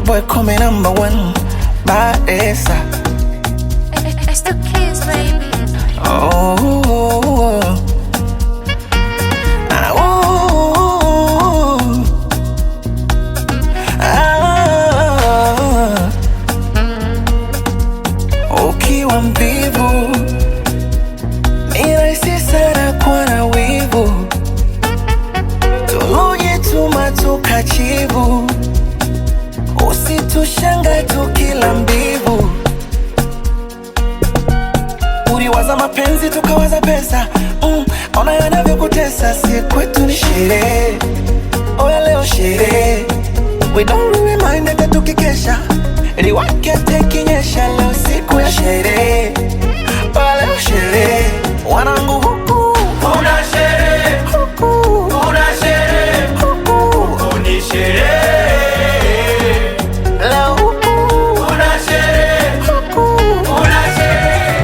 boy call me number one. Badesa. It's the kids, baby. Oh, ah, oh, ah. Ukiwa mvivu ni rahisi sana kuwa na wivu, tulojituma tukachivu, usitushanga tukila mbivu. Uliwaza mapenzi tukawaza pesa, ona yanavyokutesa. Si kwetu ni sherehe, oya leo sherehe. We don't really mind hata tukikesha, liwake tekinyesha. Leo siku ya sherehe, oya leo sherehe. Wanangu huku kuna sherehe, huku kuna sherehe, huku ni sherehe. leo huku Kuna sherehe, huku. kuna sherehe.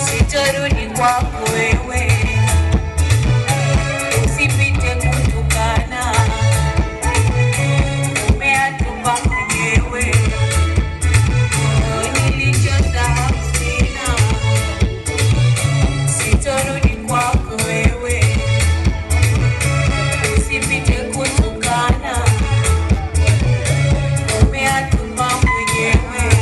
Sitarudi kwako wewe, usipite kutukana, umeatupa mwenyewe. Nilichosahau sina, sitarudi kwako wewe, usipite kutukana, umeatupa mwenyewe.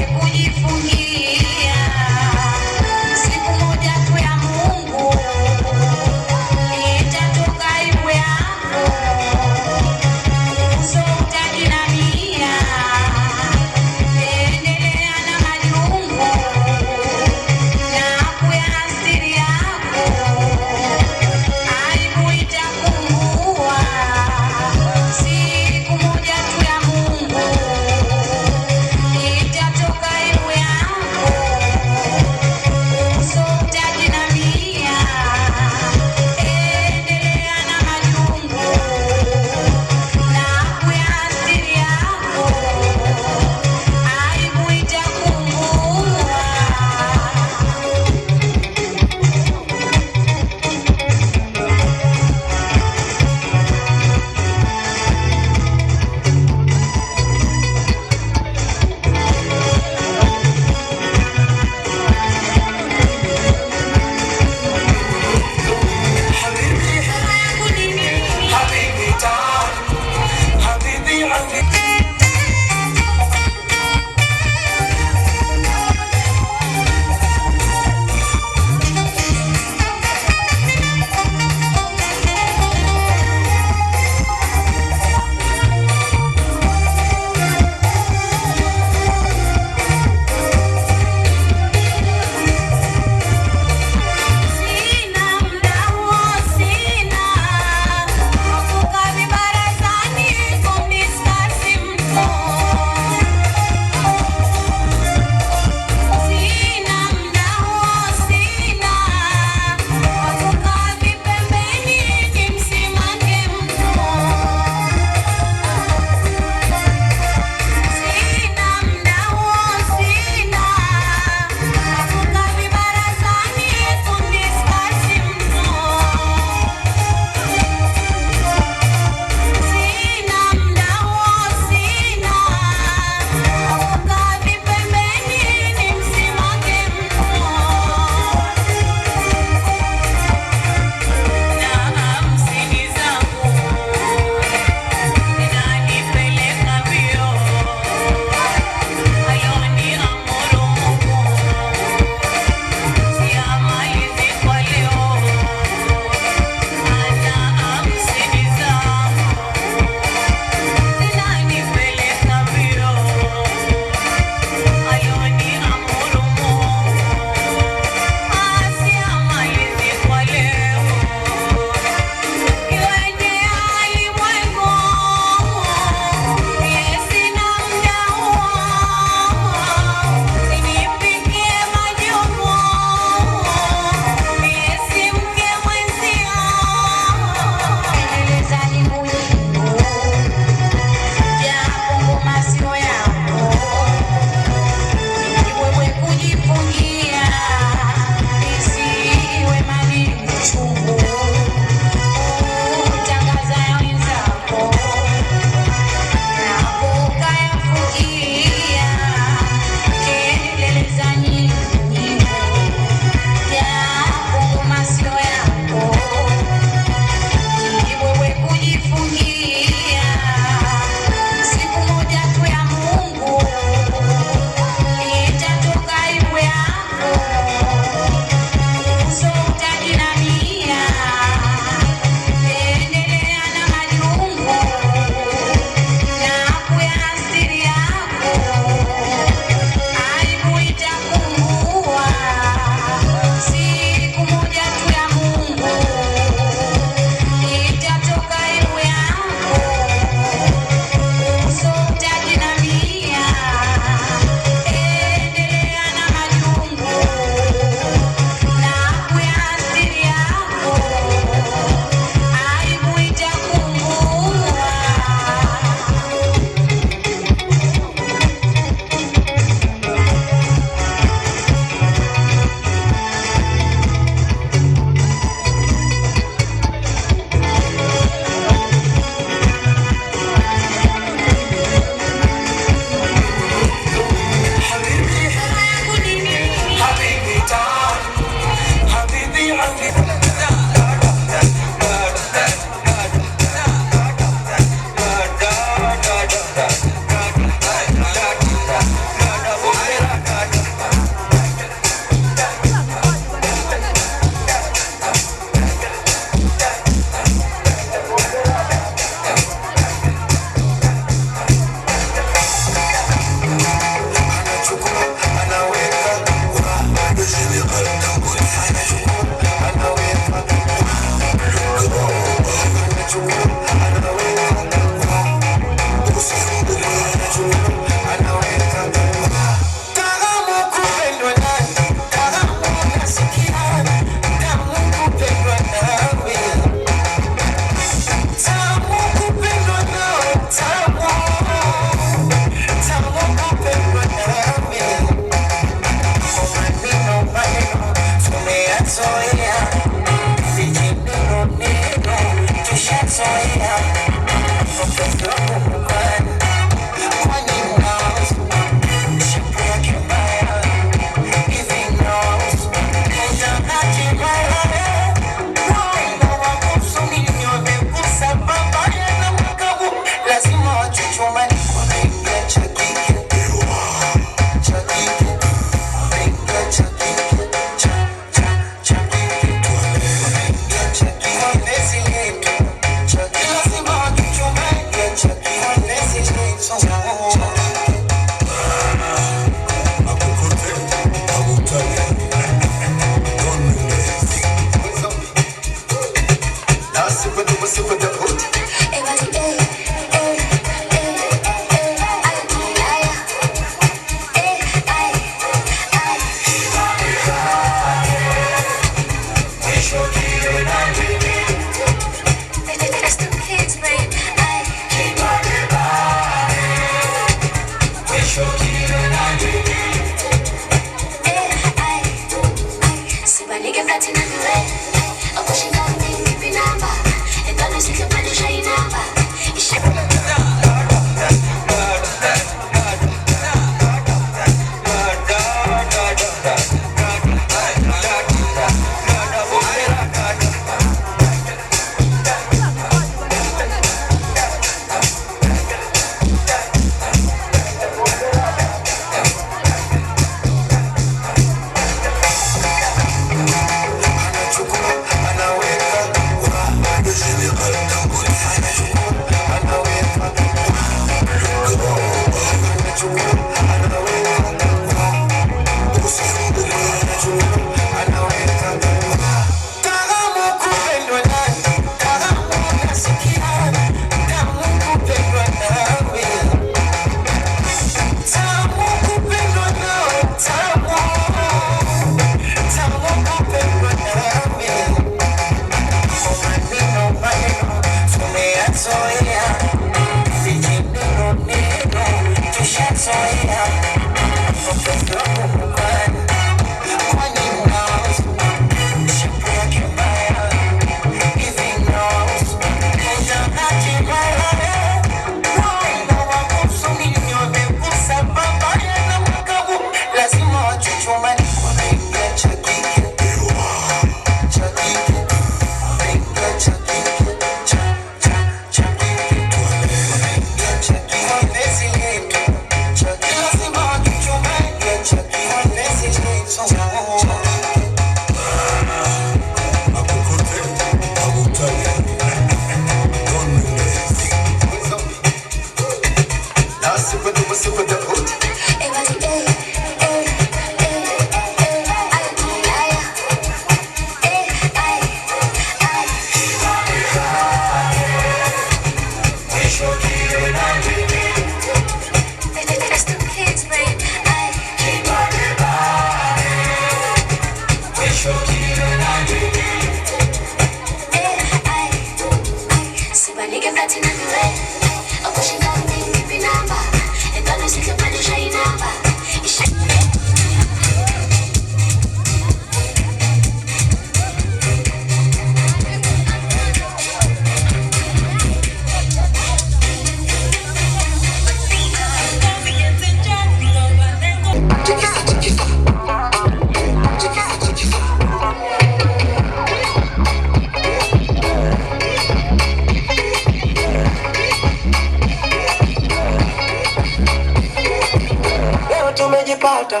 tumejipata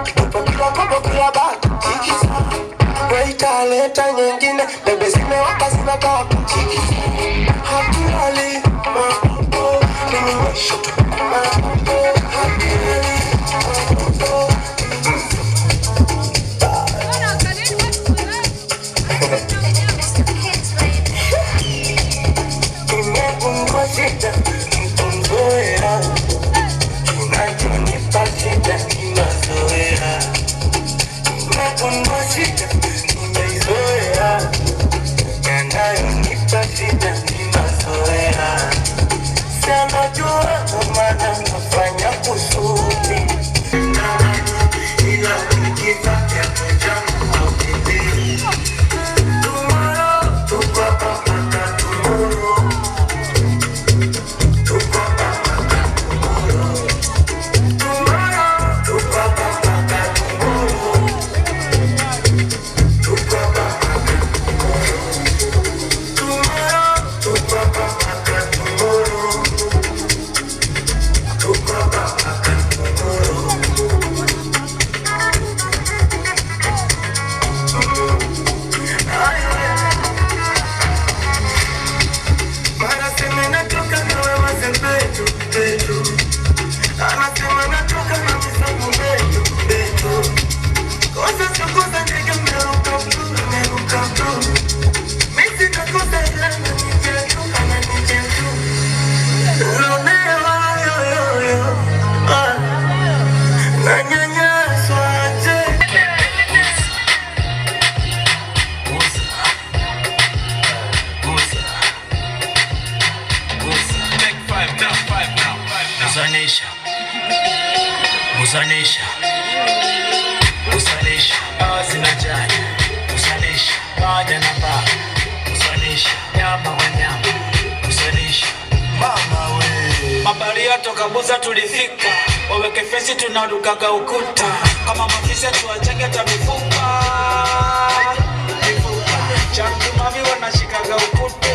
kitupo kila kopo kila bata waitaleta nyingine bebe zimewaka zinataka hatulali mimi mwisho tu Kusanisha zinajani, kusanisha paja na paja, kusanisha nyama kwa nyama, kusanisha mama we. Mabaria toka Buza tulifika, waweke fesi tunarukaga ukuta, kama mafisa tuwachenge tabifuka. Changu mami wanashikaga ukute,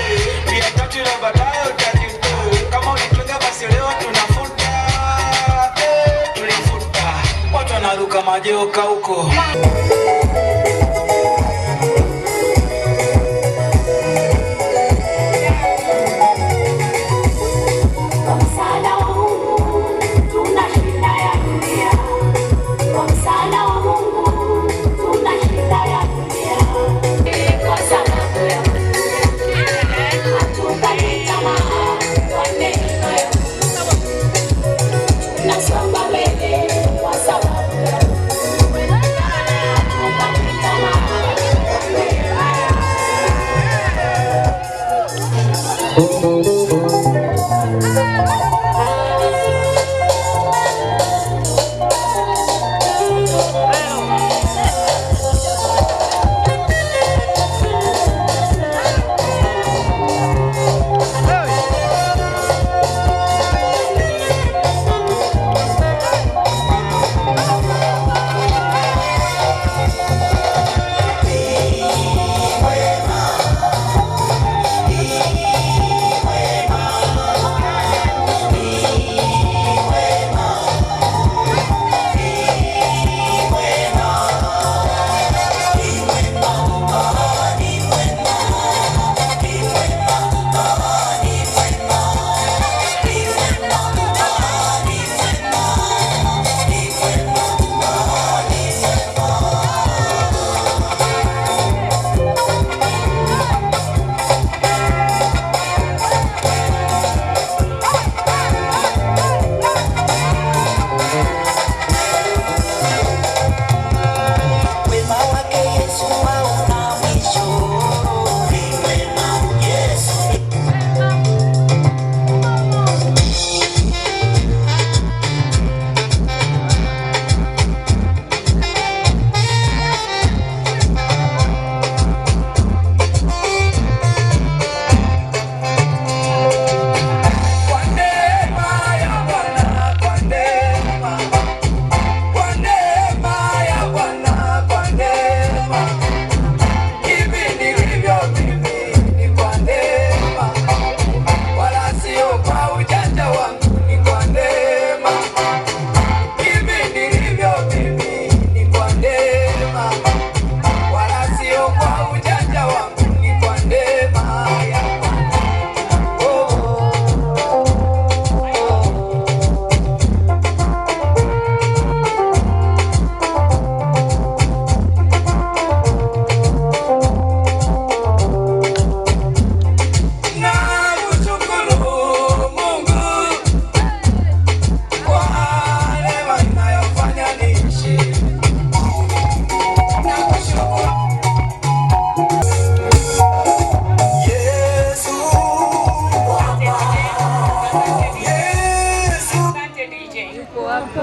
pia tatu na baadaye utajitu, kama ulitunga basi leo tunafuta. Tulifuta, watu wanaruka majoka huko.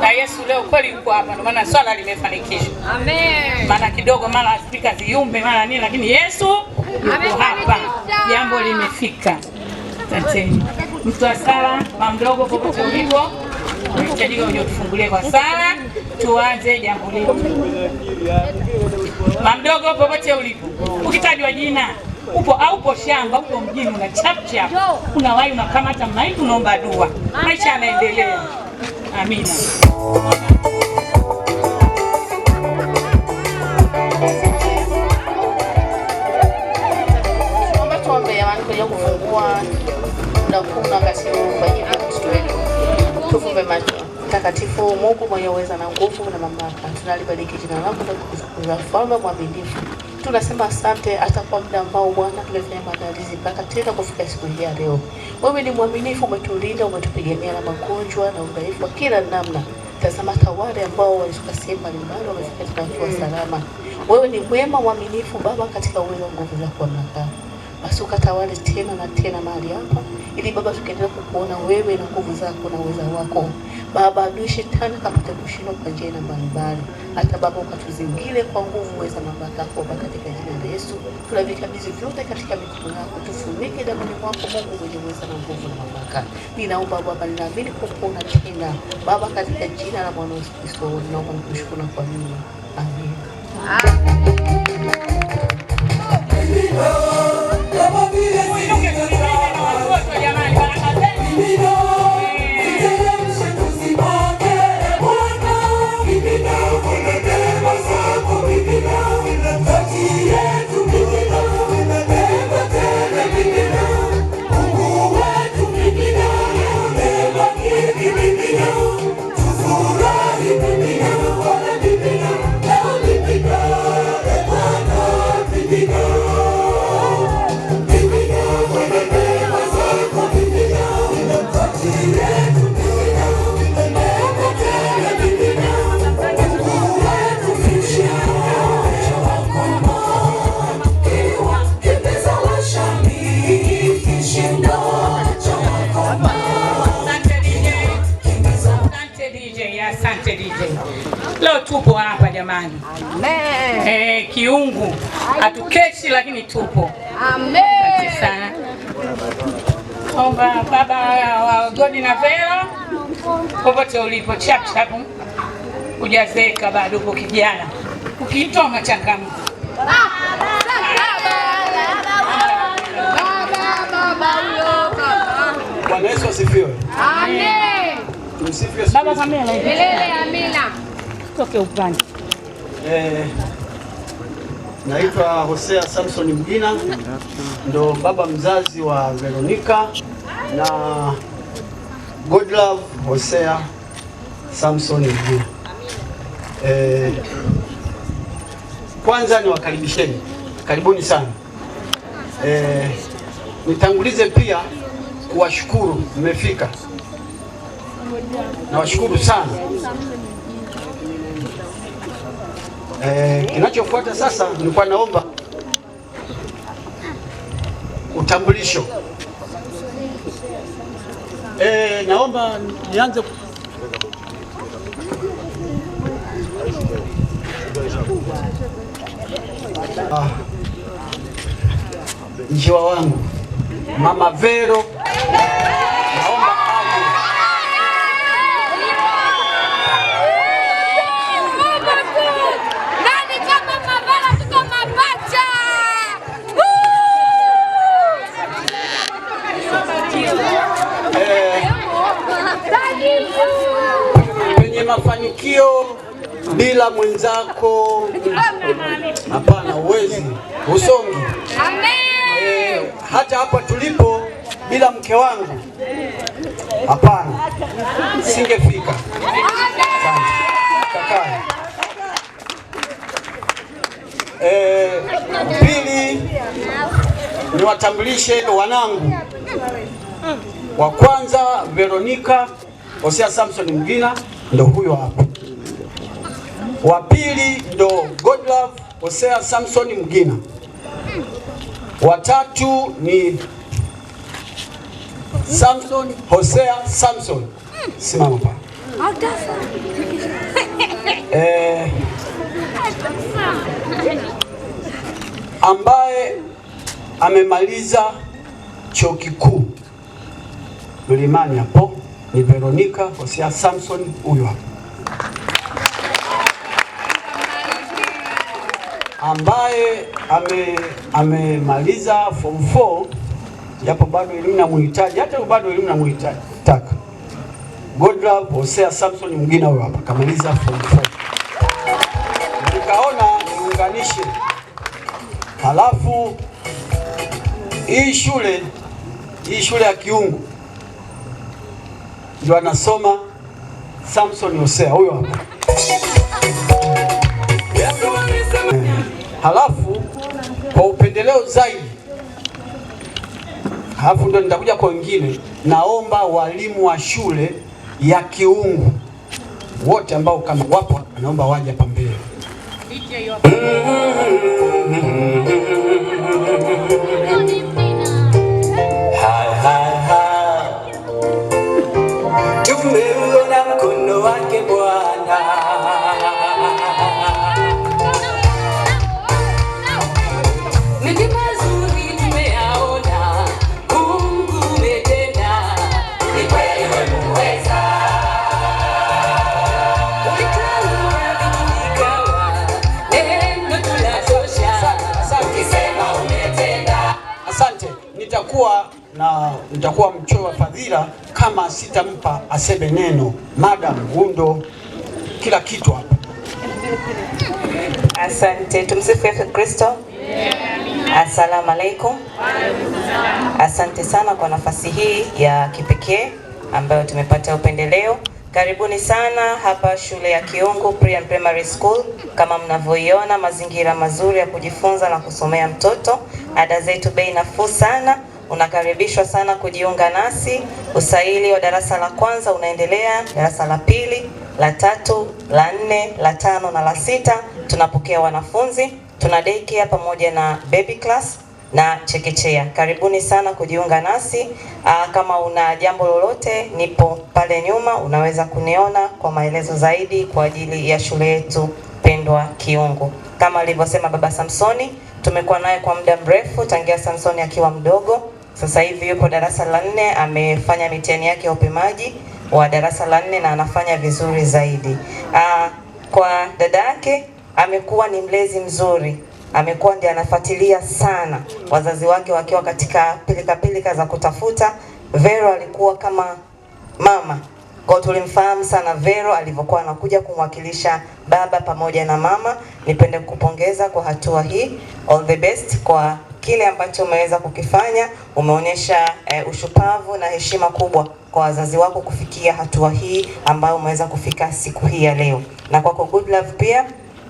Na Yesu leo kweli yuko hapa, ndio maana swala limefanikishwa. Amen. Maana kidogo mara spika ziumbe mara nini, lakini Yesu yuko hapa. Jambo limefika. Asanteni. Mtu wa sala, mama mdogo popote ulipo, tunahitaji uje tufungulie kwa sala, tuanze jambo letu. Mama mdogo popote ulipo, ukitajwa jina, upo au upo shamba, upo mjini, una chap chap, unawahi unakamata maiki, unaomba dua, maisha yanaendelea. Amina. Tuombe tuombe jamani kuja kufungua na kuna kasi kwa ajili ya Kristo wetu. Tufumbe macho. Mtakatifu Mungu mwenye uweza na nguvu na mamlaka, tunalibariki jina lako na kukuza falme mwaminifu. Tunasema asante hata kwa muda ambao Bwana tumefanya maandalizi mpaka tena kufika siku hii ya leo. Wewe ni mwaminifu, umetulinda, umetupigania na magonjwa na udhaifu wa kila namna. Tazama hata wale ambao walitoka sehemu mbalimbali wamefika tukiwa salama. Wewe ni mwema, mwaminifu Baba, katika uwezo wa nguvu zako na mamlaka. basi ukatawale tena na tena mahali hapa, ili Baba tukiendelea kukuona wewe na nguvu zako na uweza wako Baba, adui shetani kapata kushindwa kwa njia mbalimbali. Hata Baba ukatuzingire kwa nguvu uweza mamlaka yako Baba, katika jina la Yesu tunavikabidhi vyote katika mikono yako, tufunike damu yako Mungu mwenye uweza na nguvu na mamlaka. Ninaomba Baba, ninaamini kukuona tena Baba, katika jina la Bwana Yesu Kristo ninaomba na kushukuru na kuamini. Amen. Asante DJ. Leo tupo hapa jamani. Amen. Kiungu. Hatukeshi lakini tupo. Amen. Asante sana. Omba baba wa Godi na Vero. Popote ulipo chap chap. Hujazeka bado uko kijana. Ukiitwa machangamka. Bwana Yesu asifiwe. Amen. Baba kamera. Milele amina. Toke upande. Naitwa Hosea Samson Mgina, ndo baba mzazi wa Veronica na Godlove Hosea Samson Mgina. Kwanza niwakaribisheni, karibuni sana. Nitangulize pia kuwashukuru mmefika. Nawashukuru sana. Kinachofuata sasa nilikuwa naomba utambulisho. Naomba nianze njiwa wangu Mama Vero. Penye mafanikio bila mwenzako hapana, uwezi usongi. Amen. Hata hapa tulipo bila mke wangu hapana, singefika. Asante. Pili, niwatambulishe wanangu. Wa kwanza Veronica Hosea Samson Mgina, ndo huyo hapa. Wa pili ndo Godlove Hosea Samson Mgina. Wa tatu ni Samson Hosea Samson. Simama pa. Ambaye amemaliza chuo kikuu Mlimani hapo ni Veronica Hosea Samson, huyo hapa. Ambaye amemaliza form 4 japo bado elimu na muhitaji, hata bado elimu na muhitaji taka. Godlove Hosea Samson Mgina, huyo hapa kamaliza form 4. Nikaona niunganishe. Halafu hii shule ya Kiungu ndio anasoma Samson Hosea, huyo hapa. Halafu kwa upendeleo zaidi, halafu ndio nitakuja kwa wengine, naomba walimu wa shule ya Kiungu wote ambao kama wapo, naomba waje hapa mbele. DJ nitakuwa mchoyo wa fadhila kama sitampa aseme neno. Madam, hundo kila kitu hapa. Asante. Tumsifu Yesu Kristo. Asalamu alaikum. Asante sana kwa nafasi hii ya kipekee ambayo tumepata upendeleo. Karibuni sana hapa shule ya Kiungu Pre and Primary School. Kama mnavyoiona, mazingira mazuri ya kujifunza na kusomea mtoto. Ada zetu bei nafuu sana. Unakaribishwa sana kujiunga nasi. Usaili wa darasa la kwanza unaendelea, darasa la pili, la tatu, la nne, la tano na la sita. Tunapokea wanafunzi. Tuna daycare pamoja na baby class na chekechea. Karibuni sana kujiunga nasi. Kama una jambo lolote, nipo pale nyuma, unaweza kuniona kwa maelezo zaidi kwa ajili ya shule yetu pendwa Kiungu. Kama alivyosema Baba Samsoni, tumekuwa naye kwa muda mrefu tangia Samsoni akiwa mdogo. Sasa hivi yupo darasa la 4, amefanya mitihani yake ya upimaji wa darasa la 4 na anafanya vizuri zaidi. Kwa dada yake, amekuwa ni mlezi mzuri. Amekuwa ndiye anafuatilia sana wazazi wake wakiwa katika pilika za kutafuta. Vero alikuwa kama mama. Kwa tulimfahamu sana Vero alivyokuwa anakuja kumwakilisha baba pamoja na mama. Nipende kupongeza kwa hatua hii. All the best kwa kile ambacho umeweza kukifanya. Umeonyesha ushupavu na heshima kubwa kwa wazazi wako kufikia hatua hii ambayo umeweza kufika siku hii ya leo. Na kwako Good Love pia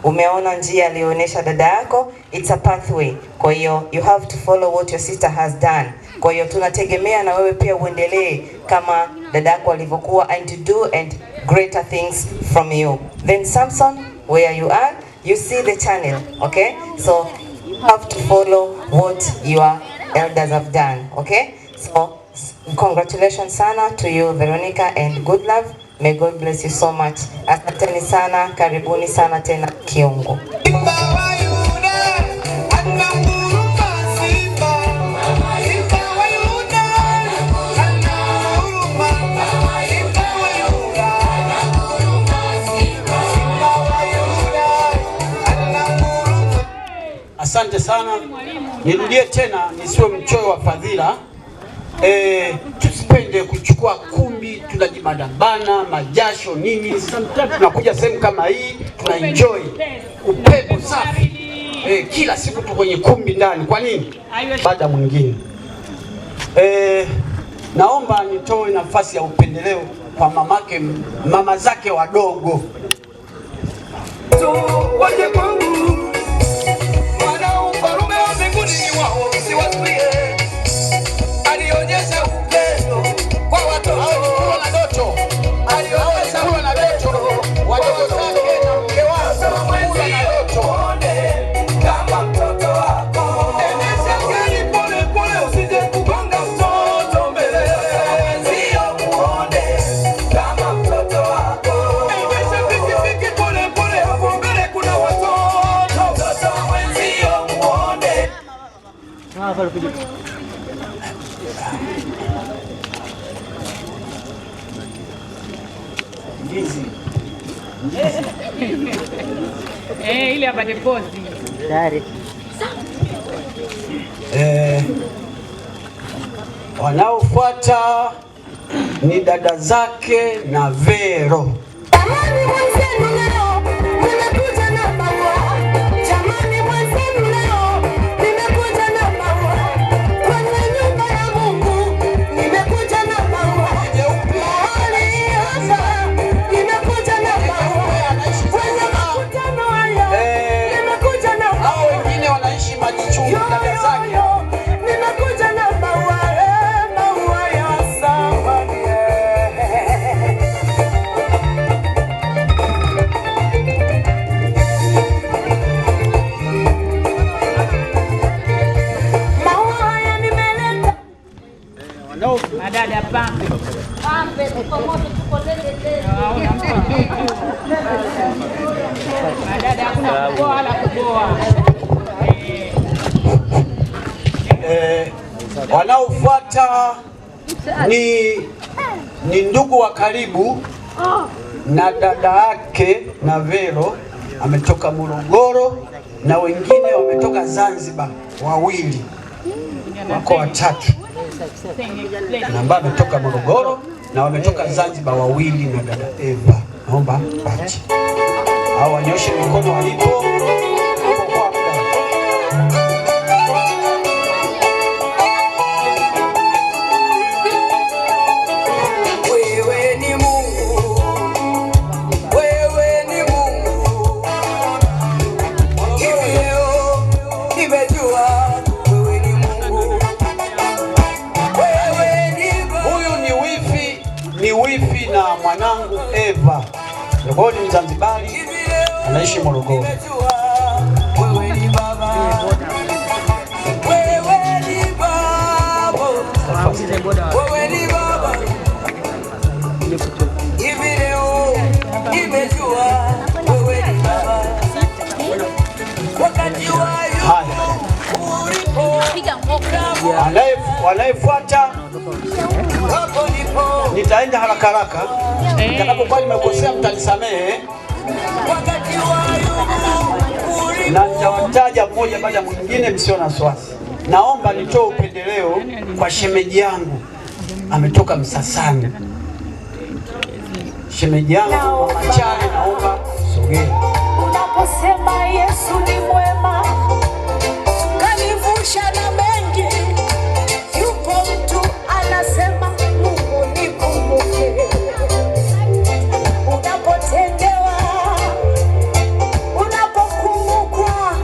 umeona njia aliyoonyesha dada yako, it's a pathway. Kwa hiyo you have to follow what your sister has done. Kwa hiyo tunategemea na wewe pia uendelee kama dada yako alivyokuwa, and to do and greater things from you. Then Samson, where you are, you see the channel, okay? So you have to follow what your elders have done, okay? So congratulations sana to you Veronica and Good Love. May God bless you so much. Asanteni sana, karibuni sana tena Kiungu. Asante sana. Nirudie tena nisiwe mchoyo wa fadhila. Tusipende kuchukua kumbi, tunajimadabana, majasho nini. Sometimes tunakuja sehemu kama hii, tuna enjoy upepo safi. Kila siku tu kwenye kumbi ndani. Kwa nini? Baada mwingine. Naomba nitoe nafasi ya upendeleo kwa mama zake wadogo. Waje kwangu, mwana ufalme wa mbinguni ni wao, usiwazuie. Alionyesha upendo kwa watoto na ndoto. Alionyesha huwa na ndoto watoto zake na mke wake kula na ndoto kama mtoto wako. Endesha gari pole pole, usije kugonga mtoto mbele. Sio muone kama mtoto wako. Endesha pikipiki pole pole, hapo mbele kuna watoto. Mtoto mwenzio muone. Ile hapa deposit. Dari. Wanaofuata ni dada zake na Vero. Madada pambe. Pambe kwa moto tuko lele. Madada hakuna kuboa wala kuboa. Wanaofuata ni ndugu wa karibu na dada yake na Vero ametoka Morogoro na wengine wametoka Zanzibar, wawili, wako watatu. na ambao wametoka Morogoro na wametoka Zanzibar wawili na dada Eva. Naomba waje hao wanyoshe mikono walipo. Wifi na mwanangu Eva, kwa ni Mzanzibari, anaishi Morogoro. Wewe ni baba, wewe ni baba, wewe ni baba. Hivi leo nimejua wewe ni baba. Wakati wa anayefuata nitaenda haraka haraka, nitakapokuwa nimekosea mtanisamehe, na nitawataja mmoja baada ya mwingine, msio na wasiwasi. Naomba nitoe upendeleo kwa shemeji yangu, ametoka Msasani. Shemeji yangu Machale, naomba sogea. Unaposema Yesu ni mwema, kanivusha na mengi, yupo mtu anasema Mungu nikumbuke. Unapotendewa, unapokumbukwa,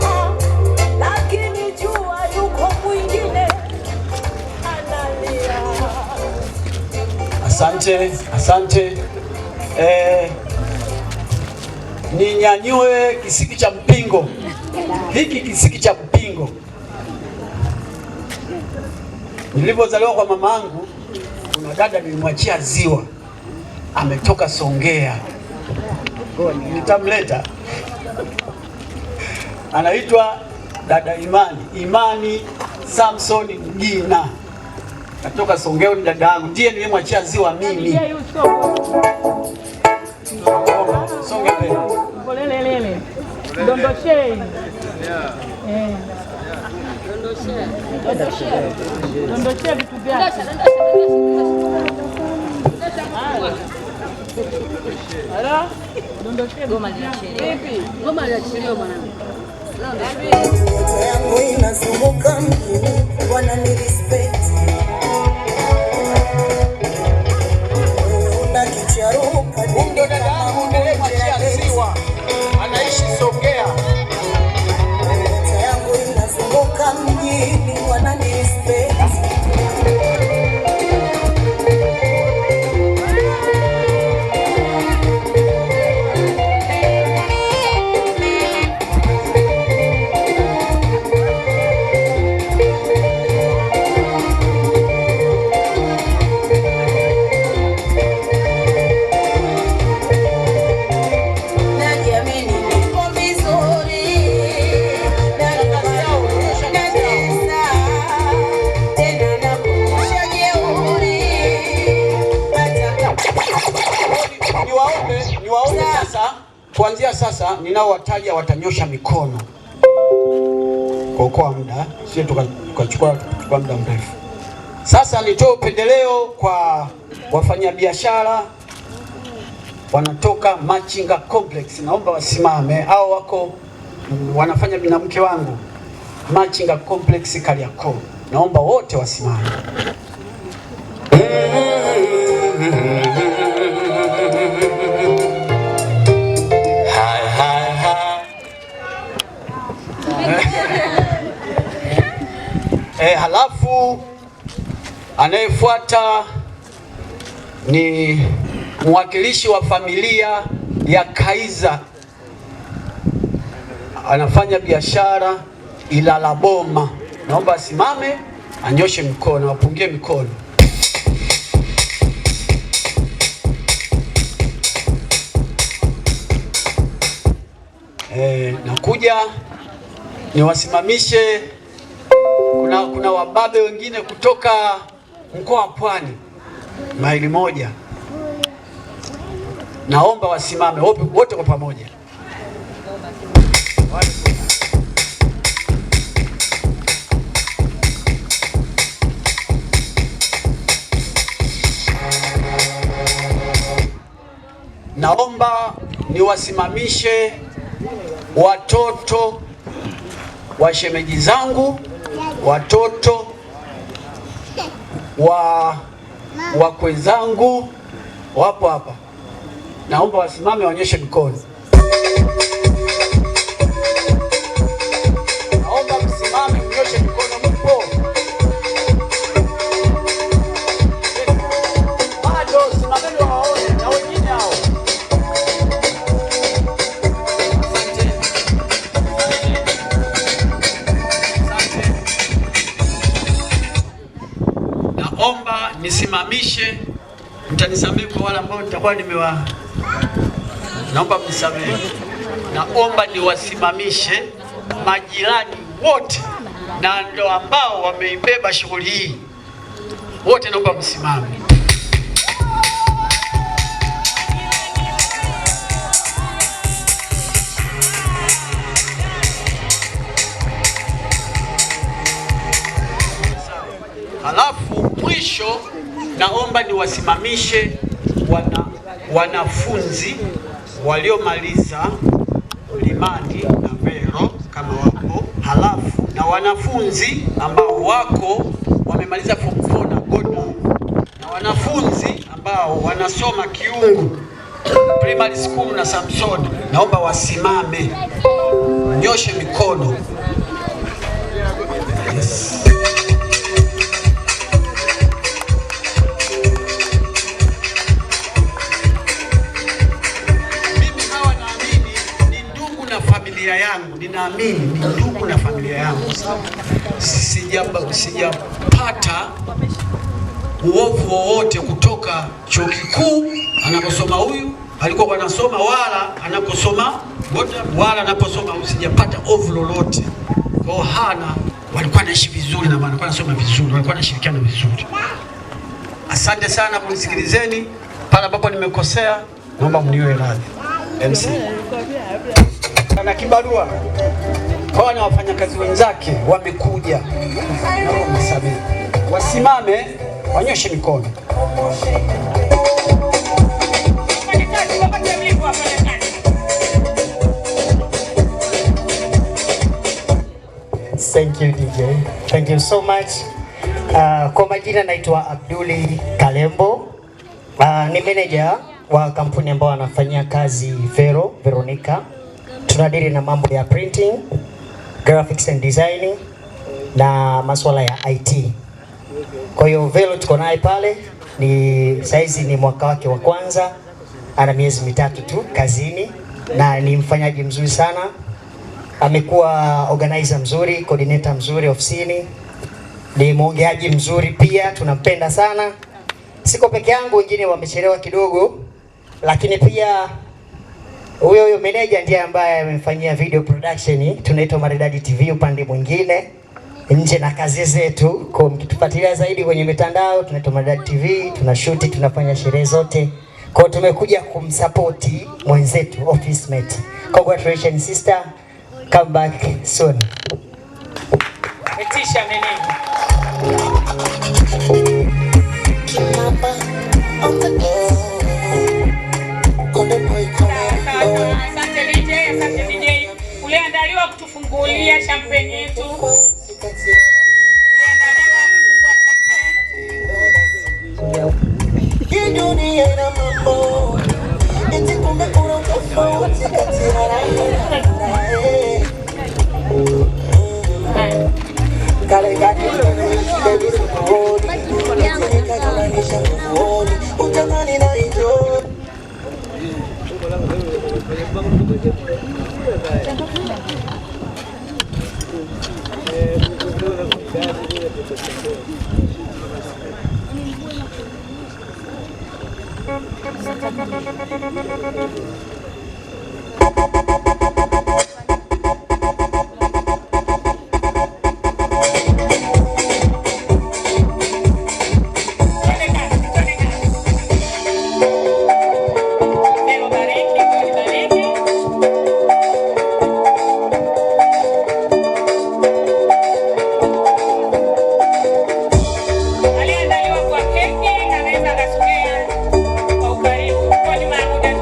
lakini jua yuko mwingine analia. Asante. Ninyanyue kisiki cha mpingo. Hiki kisiki cha mpingo, nilipozaliwa kwa mama yangu, kuna dada nilimwachia ziwa, ametoka Songea, nitamleta. Anaitwa dada Imani Samson Mjina, natoka Songea. Ni dada yangu, ndiye nilimwachia ziwa mimi. Songe mbele. Lele. Dondoshe. Dondoshe vitu vyake. Ala. Dondoshe goma liachiliwe. Vipi? Goma liachiliwe mwanangu. Yangu inazunguka mjini, wanani respect. Ndio dada yangu nilimwachia ziwa, anaishi Songea. Yangu inazunguka mjini, wanani respect. Niwaombe sasa, kuanzia sasa ninaowataja watanyosha mikono kwa muda, sio tukachukua muda mrefu. Sasa nitoe upendeleo kwa wafanyabiashara wanatoka Machinga Complex, naomba wasimame. Hao wako wanafanya na mke wangu Machinga Complex Kariakoo, naomba wote wasimame. Halafu anayefuata ni mwakilishi wa familia ya Kaiza, anafanya biashara Ilala Boma, naomba asimame, anyoshe mkono, apungie mikono. Nakuja niwasimamishe. Kuna wababe wengine kutoka mkoa wa Pwani, maili moja, naomba wasimame wote kwa pamoja. naomba niwasimamishe watoto wa shemeji zangu, watoto wa wakwe zangu wapo hapa. Naomba wasimame waonyeshe mikono. Naomba msimame mnyoshe mikono mpo. Bado simameni waone na wengine hao. Naomba nisimamishe, mtanisamehe kwa wale ambao nitakuwa naomba mnisamehe. Naomba niwasimamishe majirani wote na ndo ambao wameibeba shughuli hii wote, naomba msimame. Halafu mwisho naomba niwasimamishe wanafunzi waliomaliza Limani na Vero kama wapo, halafu na wanafunzi ambao wako wamemaliza form 4 na Goda, na wanafunzi ambao wanasoma Kiungu Primary School na Samson, naomba wasimame, nyoshe mikono. Yes. Yangu ninaamini ni ndugu na familia yangu. Sijapata uovu wowote kutoka chuo kikuu anaposoma huyu alikuwa anasoma, wala anaposoma Goda, wala anaposoma huyu, sijapata ovu lolote. Kwa hana walikuwa naishi vizuri na walikuwa nasoma vizuri, walikuwa nashirikiana vizuri. Asante sana kunisikilizeni. Pale ambapo nimekosea naomba mniwe radhi. MC na kibarua kwa na wafanyakazi wenzake wamekuja, wasimame wanyoshe mikono. Thank you DJ. Thank you so much. Kwa majina naitwa Abduli Kalembo. Ni manager wa kampuni ambayo anafanyia kazi Veronica. Tunadili na mambo ya printing, graphics and designing na masuala ya IT. Kwa hiyo Vero tuko naye pale, ni saizi ni mwaka wake wa kwanza, ana miezi mitatu tu kazini na ni mfanyaji mzuri sana. Amekuwa organizer mzuri, coordinator mzuri ofisini, ni mwongeaji mzuri pia, tunampenda sana. Siko peke yangu, wengine wamechelewa kidogo, lakini pia huyo manager ndiye ambaye amemfanyia video production, tunaitwa Maridadi TV upande mwingine, nje na kazi zetu. Kwa mkitufuatilia zaidi kwenye mitandao, tunaitwa Maridadi TV, tunashoot, tunafanya sherehe zote. Kwa tumekuja kumsupport mwenzetu office mate. Congratulations sister, come back soon. Metisha manager. Asante DJ. Uliandaliwa kutufungulia champagne yetu. Aliandaliwa kwa keki, anaweza kasogea kwa ukaribu. Kwa nyuma ya muda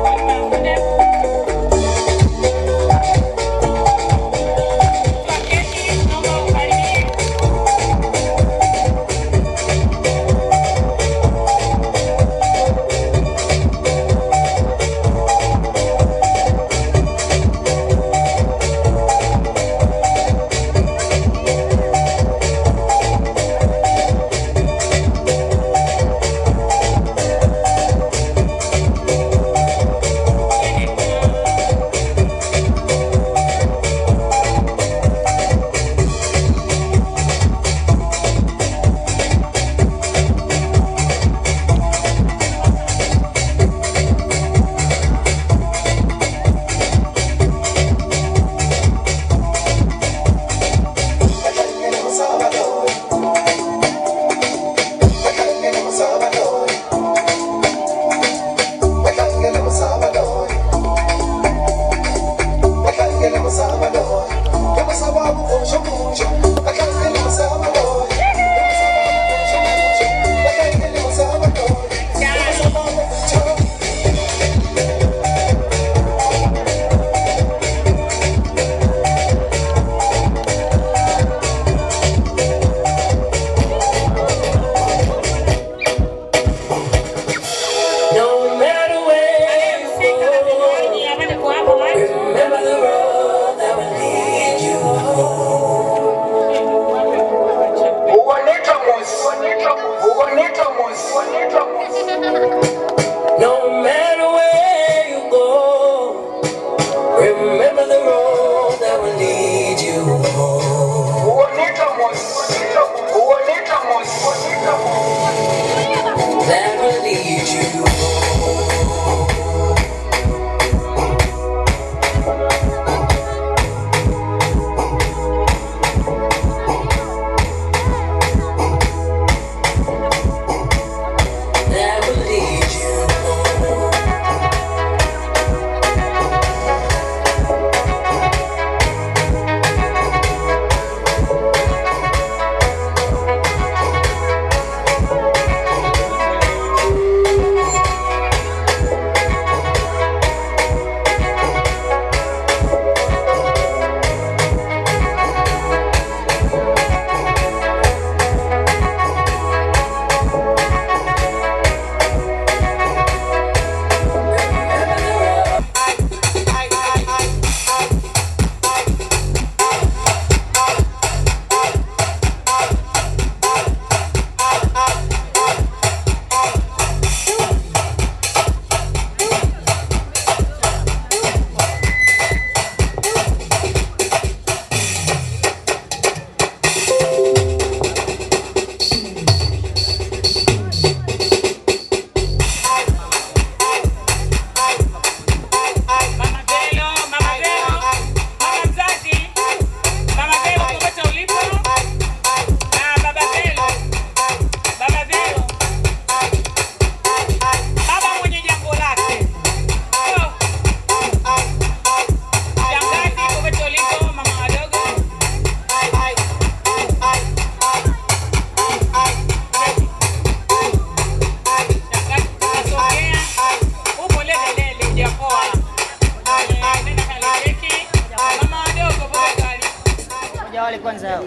kwanza.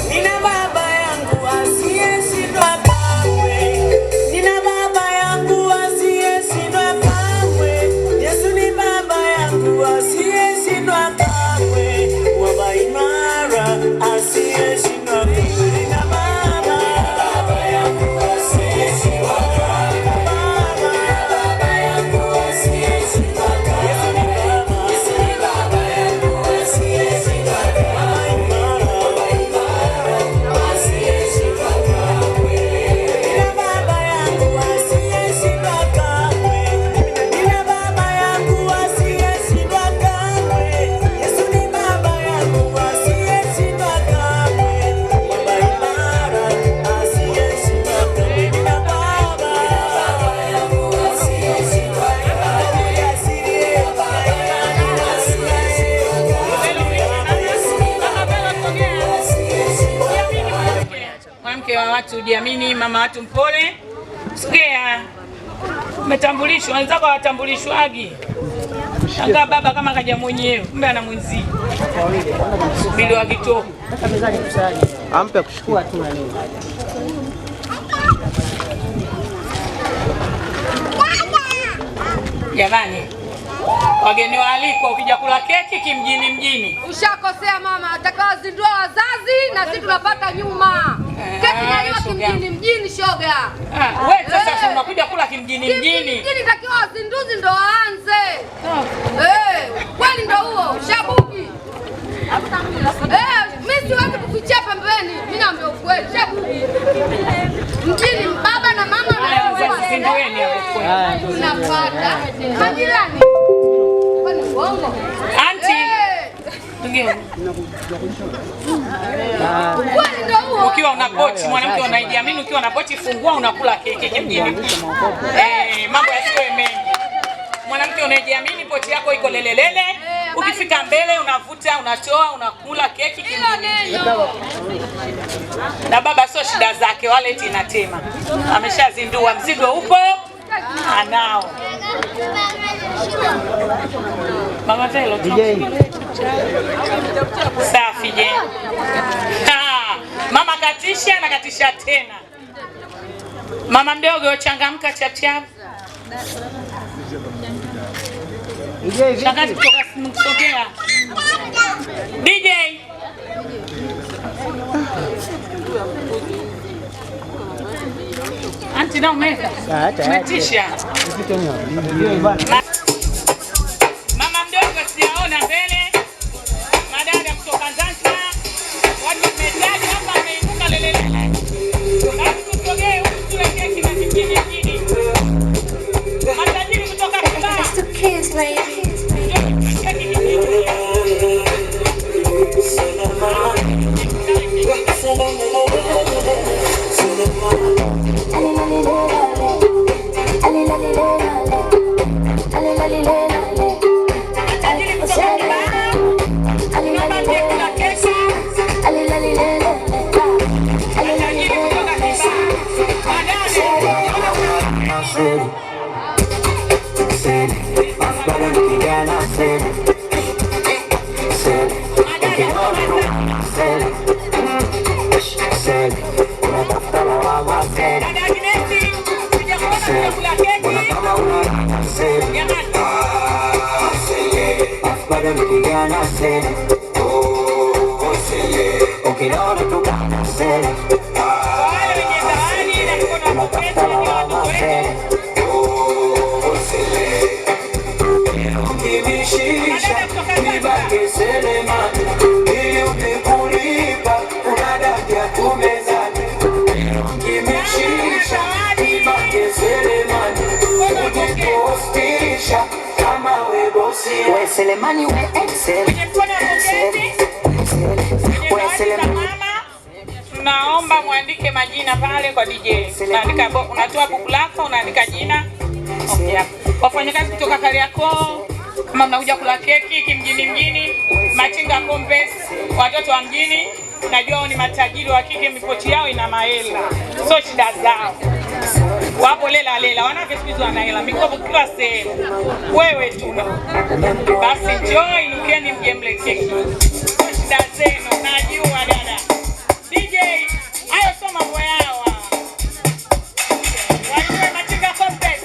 Nina baba yangu asiyeshindwa kamwe. Nina baba yangu asiyeshindwa kamwe. Yesu ni baba yangu asiyeshindwa kamwe. Mwamba imara asiyeshindwa kamwe. Nina baba yangu asiyeshindwa kamwe. Baba yangu asiyeshindwa kamwe. Yesu ni baba yangu asiyeshindwa kamwe. Mwanamke wa watu jiamini, mama watu mpole. Sikia. Umetambulishwa, wenzako watambulishwagi. Shangaa baba kama kaja mwenyewe, kumbe ana mwenzi. Bili wa kitoko. Sasa mezani kusali. Ampe kushukua tu na nini. Jamani. Wageni waalikwa, ukija kula keki kimjini mjini. Ushakosea mama, atakawazindua wazazi na sisi tunapata nyuma. Keki naliwa kimjini mjini shoga. Wewe sasa unakuja kula kimjini mjini. Kimjini takiwa wazinduzi ndo waanze. Kwani ndo huo, shabuki. Mimi siwezi kufichia pembeni. Mimi naambia ukweli, shabuki. Mjini baba na mama wanazindueni hapo. Tunapata. Majirani. Kwani uongo? Auntie. Ukiwa una pochi, mwanamke unajiamini, ukiwa na pochi fungua unakula keki kimjini. Mambo yasiwe mengi. Mwanamke unajiamini, pochi yako iko lelelele, ukifika mbele unavuta, unatoa, unakula keki kimjini. Na baba sio shida zake, wallet inatema. Ameshazindua, mzigo upo, anao. Mama Velo, safi je? Mama katisha na katisha tena. Mama mdogo changamka chap chap. Shangazi kutoka msogea. DJ. Anti na umeka. Umetisha. Mama mdogo sijaona mbele. Madada kutoka Zanzibar. Watu wametaja hapa ameinuka lelele. Basi tusogee tule keki na kingine kingine. Matajiri kutoka Kiba. Selemani we excel. Tunaomba muandike majina pale kwa DJ. Unaandika, unatoa buku lako, unaandika jina. Okay. Wafanyakazi kutoka Kariakoo, kama mnakuja kula keki kimjini mjini, Machinga Complex, watoto wa mjini, najua ni matajiri wa kike, mipochi yao ina mahela. So shida zao. Wapo lela wanawake siku hizi wanahela mikopo kila sehemu. Wewe tu basi njoo inukeni mje mle keki. Shida zenu najua dada. DJ hayo soma mambo yao. Wewe Machinga Complex.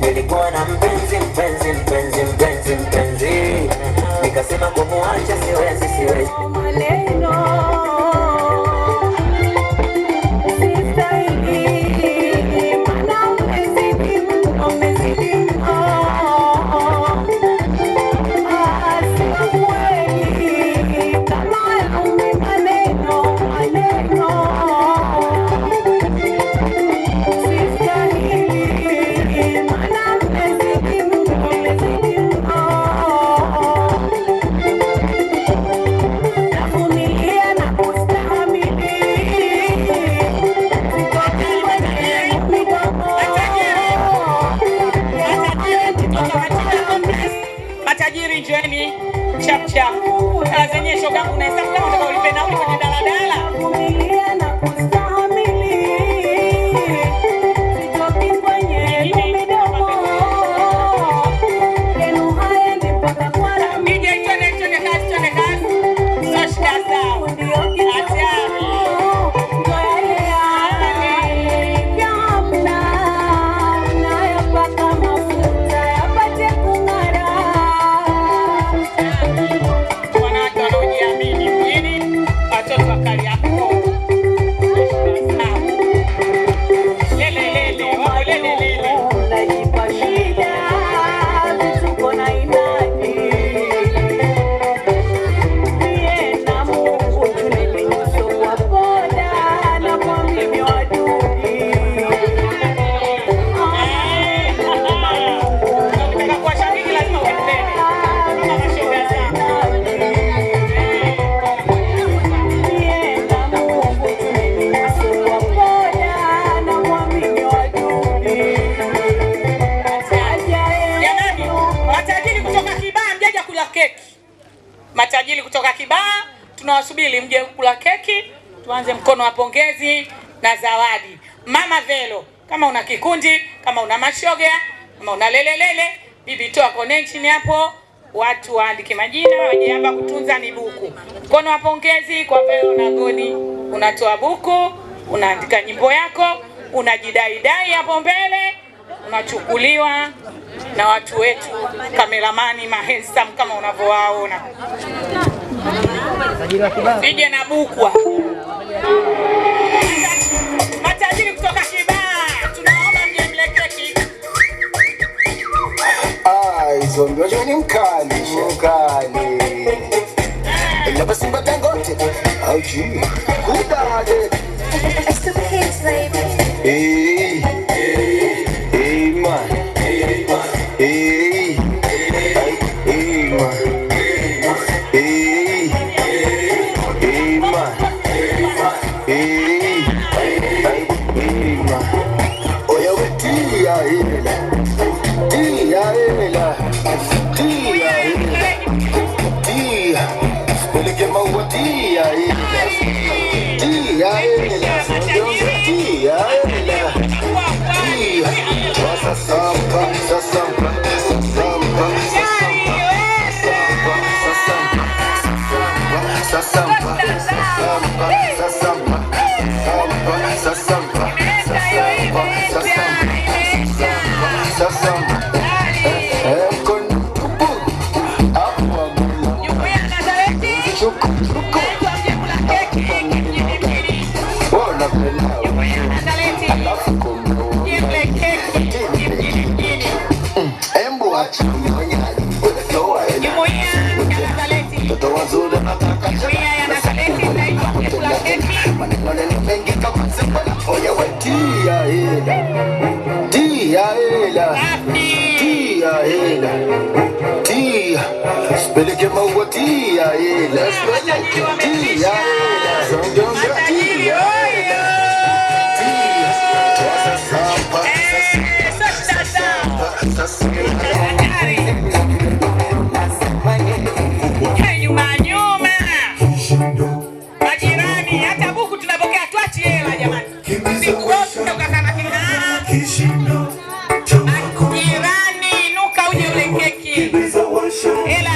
Nilikuwa na mpenzi nikasema kumuacha siwezi Matajiri njoeni chap chap. Zenye shoga unaweza kama unataka ulipe nauli kwenye daladala. Matajiri kutoka Kibaha tunawasubiri mje kula keki, tuanze mkono wa pongezi na zawadi. Mama Velo, kama una kikundi, kama una mashoga, kama una lelelele, bibi toa connection hapo, watu waandike majina, waje hapa kutunza ni buku. Mkono wa pongezi kwa Velo na Godi, unatoa buku, unaandika nyimbo yako, unajidai hapo mbele, unachukuliwa na watu wetu kameramani mahensam kama unavyowaona. Nije na bukwa. Matajiri kutoka Kibaha, tunaomba mje mle keki. Hizo ndio ni mkali. Laba Simba Dangote. Auji. Kudade. It's the kids, baby. Hey man. Hey man. Hey man. Oya wetia hela. Peleke maua tia hela. Sasampa. Peleke maua tia hela.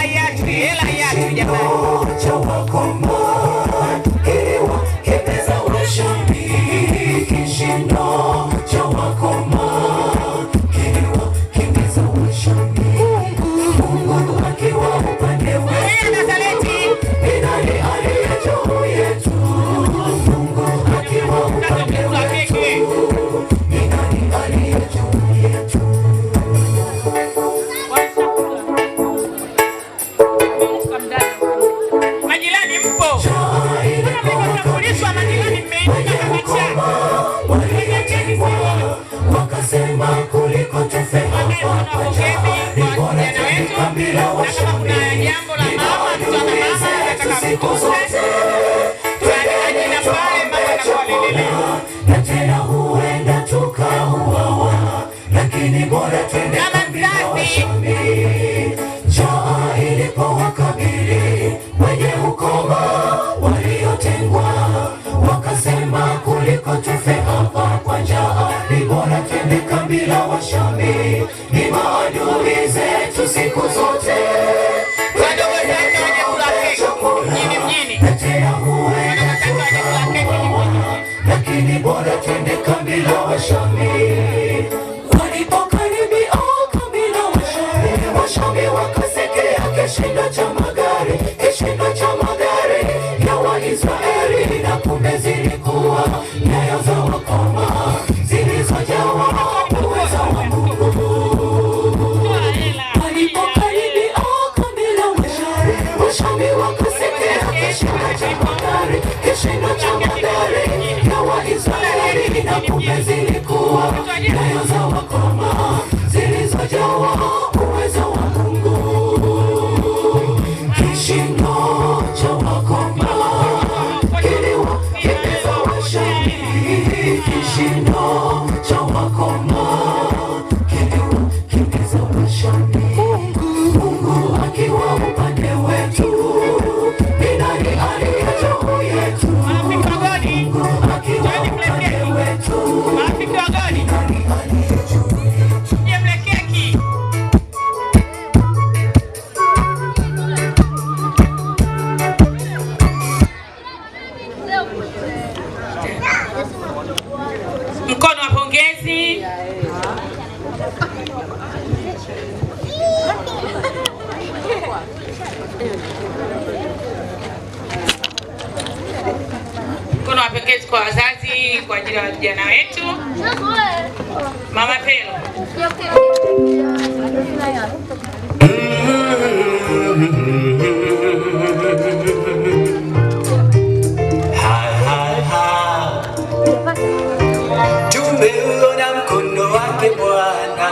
hela yatu jamani. Cha wakoma hewa kemeza washambi kishindo cha wakoma hewa kemeza washambi Mungu akiwa upande wetu ni nani aliye juu yetu Mungu akiwa upande wetu ni nani aliye juu yetu Majirani mpo? Mnakulishwa majirani wakasema kuliko tufe hapa kwa jahari bora tufika bila washambi jambo la mama tutana siku zote tuendelea na tena huenda tukauawa lakini bora twende bila washambi njaa ilipowakabili wenye ukoma waliotengwa wakasema kuliko tufe hapa kwa njaa ni bora twende kambi la washambi ni maadui zetu siku zote na tena huenda tukauawa lakini bora twende kambi la washambi walipokaribia kambi la washambi washambi wakasekea kishindo cha magari ya Waisraeli na kumbe zilikuwa nyayo za wakoma zilizojawa uwezo wa Mungu. Walipokaribia kambi la washambi wakasekea kishindo cha magari ya Waisraeli na kumbe zilikuwa nyayo za wakoma zilizojawa uwezo wa Mungu. Kishindo cha wakoma kiliwa kemeza washambi kishindo cha wakoma kiliwa kemeza washambi Mungu akiwa upande wetu ni nani aliye juu yetu Mungu akiwa upande wetu ni nani aliye juu yetu Mkono wa pongezi. Mkono wa pongezi kwa wazazi kwa ajili ya vijana wetu. Mama Pelo. Tumeona mkono wake Bwana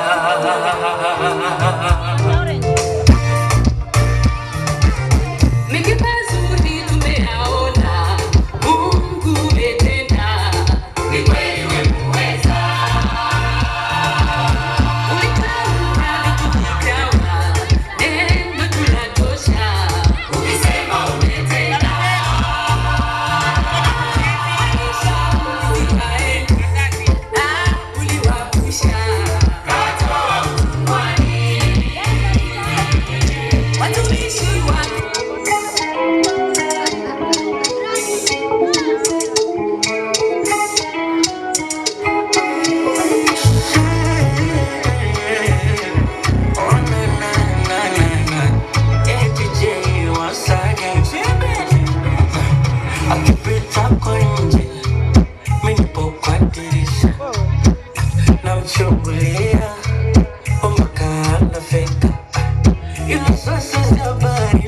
Ila sasa habari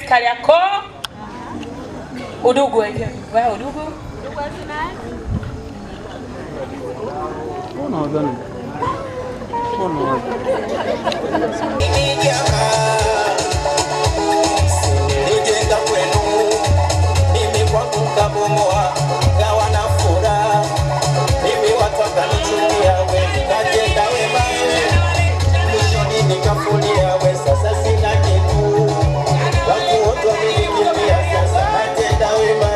Kariakoo udugu hivi. Wewe udugu? Udugu asina? Ona wadhani. Ona wadhani. Nijenga kwenu mimi kwangu kabomoa gawa na furaha mimi watu wakanichukia we kajenga wema mwishoni nikafulia we sasa sina kitu watu wote wamenikimbia sasa natenda wema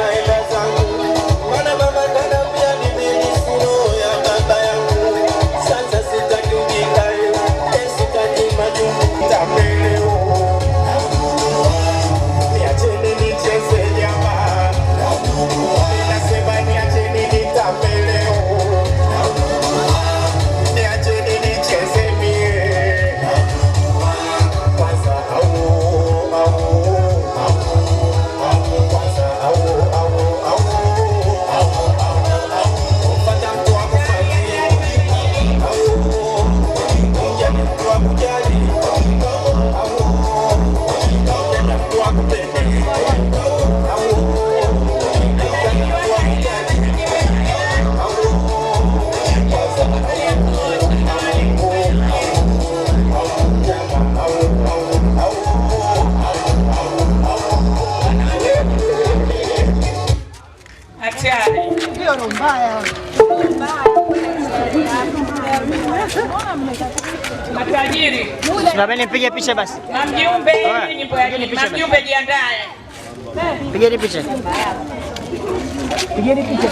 aenda zangu mana mama kanambia nimenisiro ya baba yangu sasa sitaki ujinga sitaki majungu mbaya. Matajiri. Simameni nipige picha basi. Mjumbe, nyimbo ya mjumbe jiandae. Pigeni picha. Pigeni picha.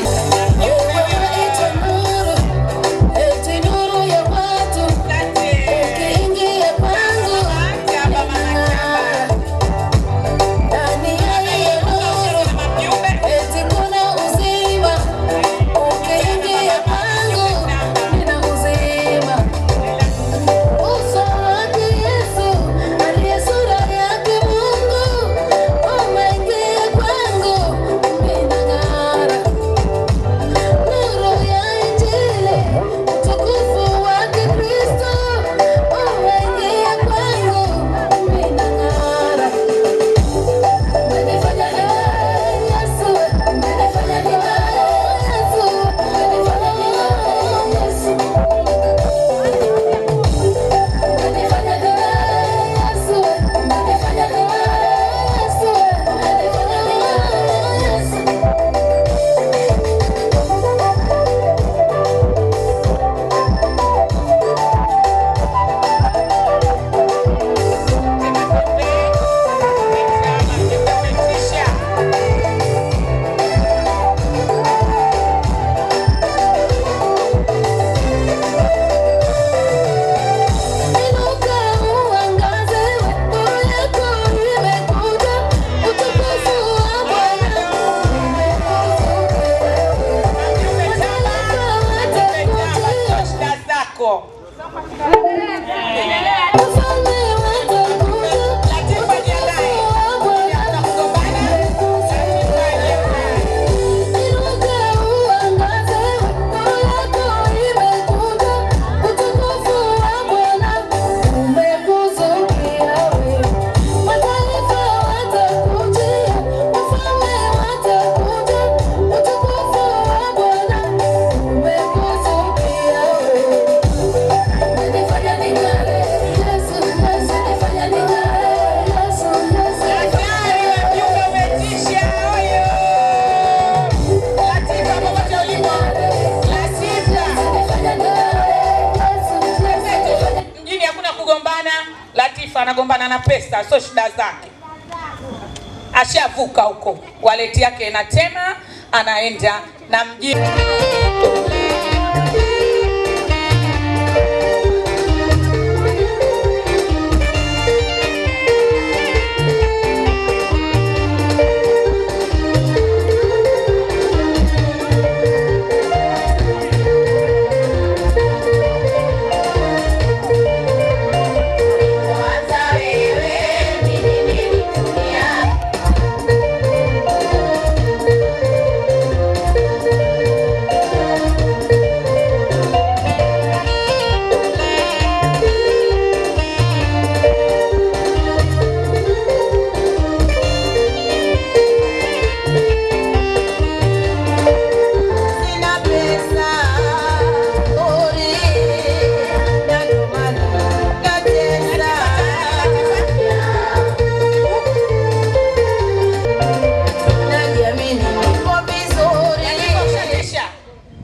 Anagombana na pesa, sio shida zake. Ashavuka huko. Waleti yake inatema, anaenda na mjini.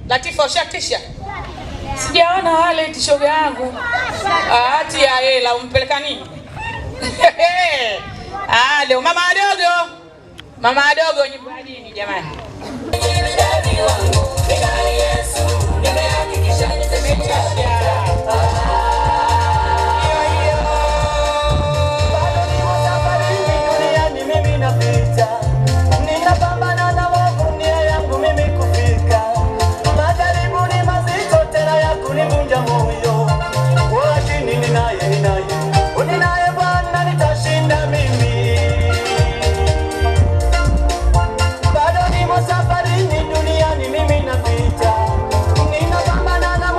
Latifa ushatisha? Sijaona wale tishoga yangu. Ati ya hela umpeleka nini? Leo mama adogo. Mama adogo nyimbo ya dini jamani. Safarini duniani mimi napita, ninapambana na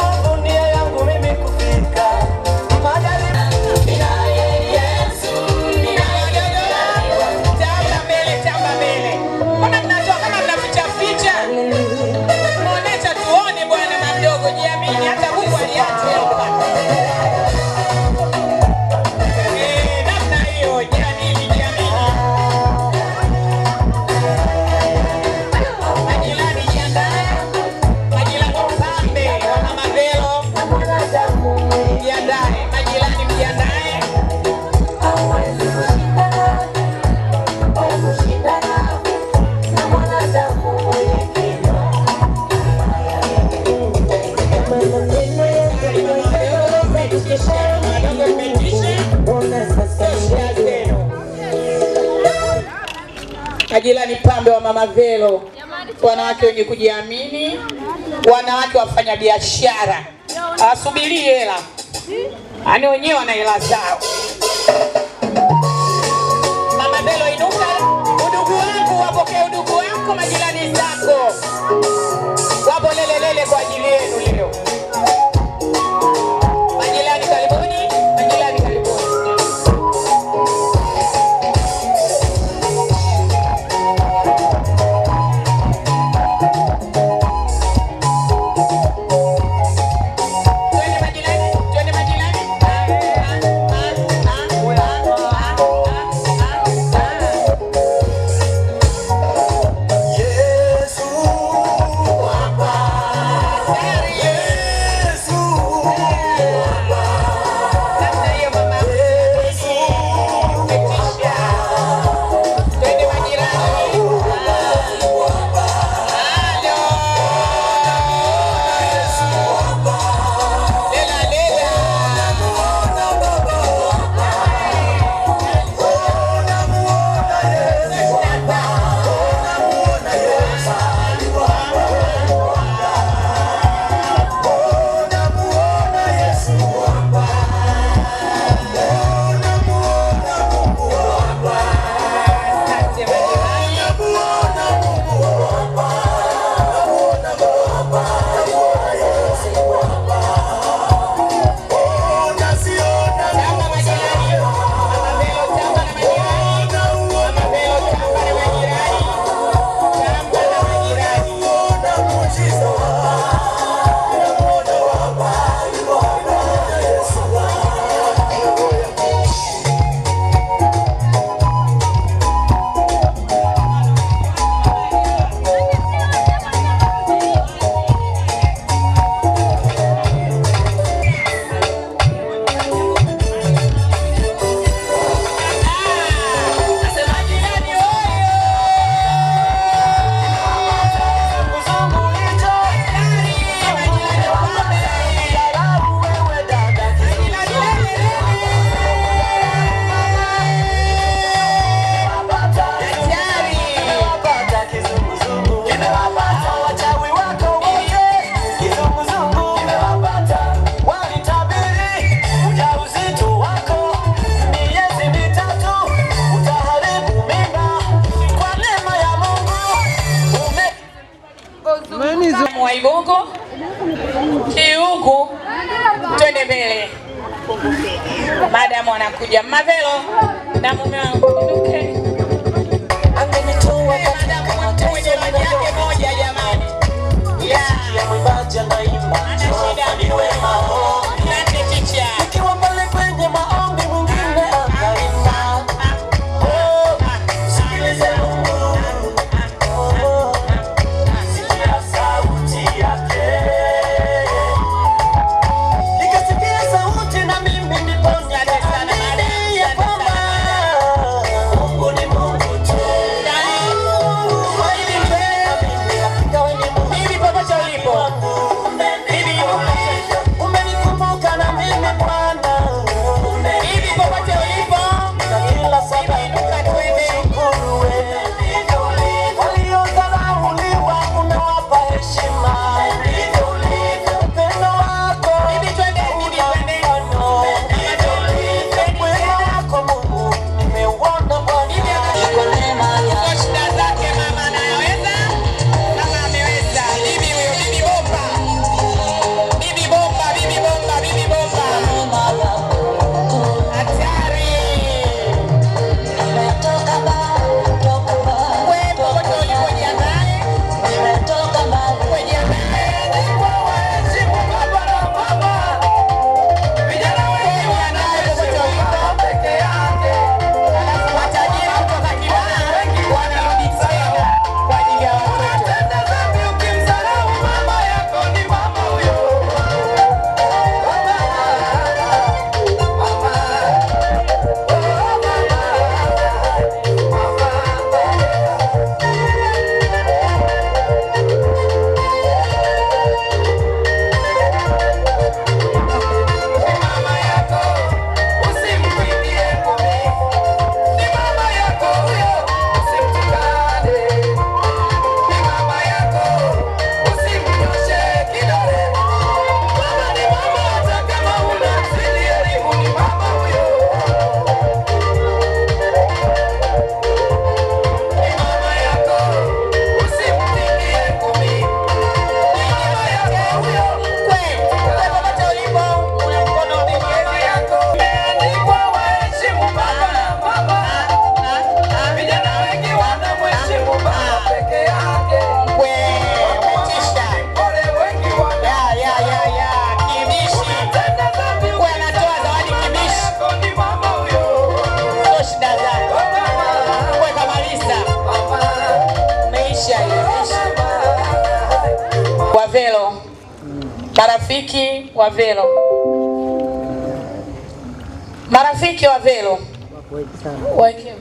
Majirani pambe wa Mama Velo, wanawake wenye kujiamini, wanawake wafanya biashara, asubiri hela, ani wenyewe wana hela zao. Mama Velo inuka, udugu wangu wapokee udugu wako, majirani zako wapo lele kwa ajili yenu leo. Majirani karibuni, majirani karibuni. Mwaigongo Kiugu, twende mbele. Madam anakuja Mavelo na mume wangu inuke. Angenitoa kama mwenye maji yake moja jamani. Ya mwimbaji anaimba. Ana shida ni wema. Nani ticha? Ukiwa pale kwenye maombi mwingine akaimba. Sikilize Mungu. Umenikumbuka Marafiki wa Velo. Marafiki wa Velo. Wake.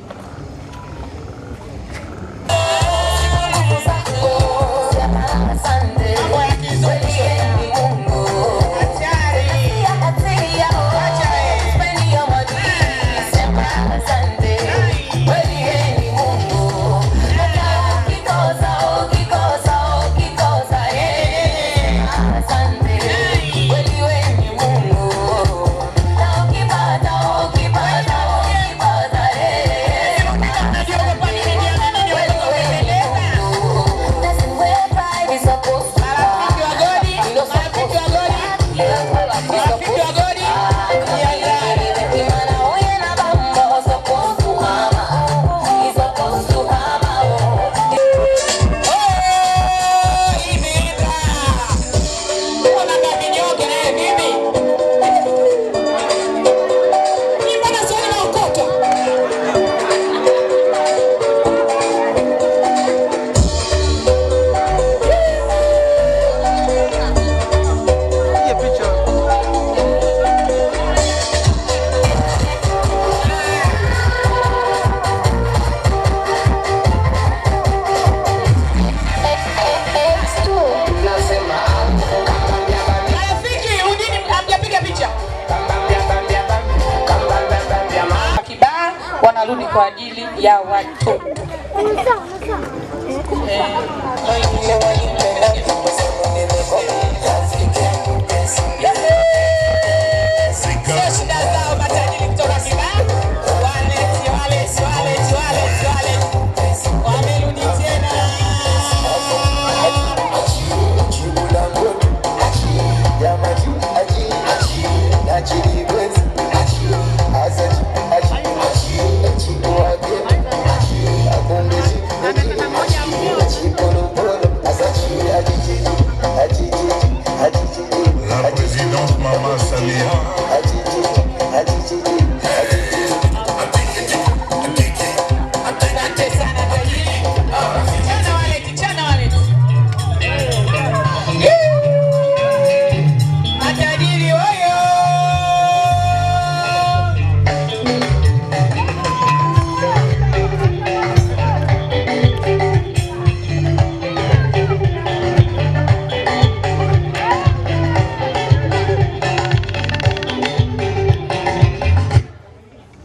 Wanarudi kwa ajili ya watoto.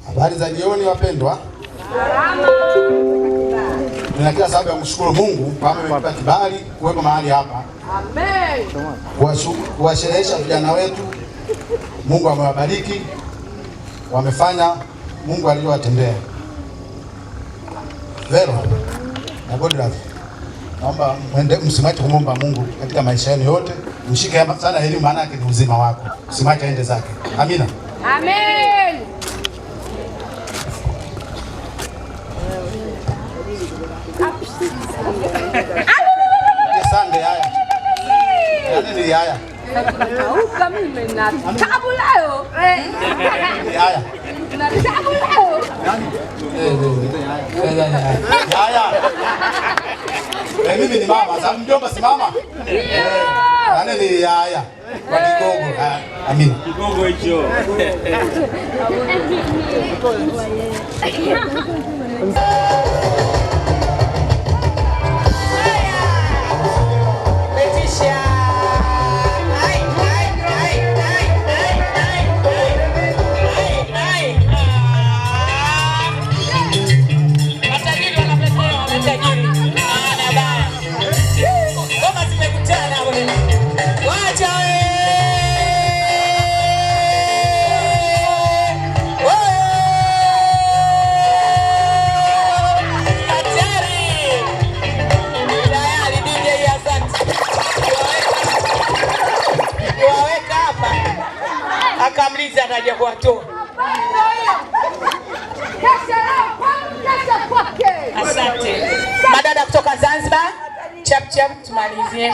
Habari za jioni wapendwa. Tuna kila sababu ya kumshukuru Mungu kwa ametupa kibali kuwepo mahali hapa. Amen. Kuwasherehesha vijana wetu. Mungu amewabariki. Wamefanya Mungu aliyowatendea. Vero na Godlove. Naomba msimache kumomba Mungu katika maisha yenu yote. Mshike sana elimu, maana yake ni uzima wako. Msimache aende zake. Amina. Amen. Sande haya. Nani haya? Nauka mimi na tabu leo. Haya. Na tabu leo. Haya. Mimi ni mama, sasa mjomba si mama? Nani ni haya? Kwa kigogo. Amina. Kigogo hicho. Akamliza ataja kuwatoa. Asante. Madada kutoka Zanzibar, chap chap tumalizie.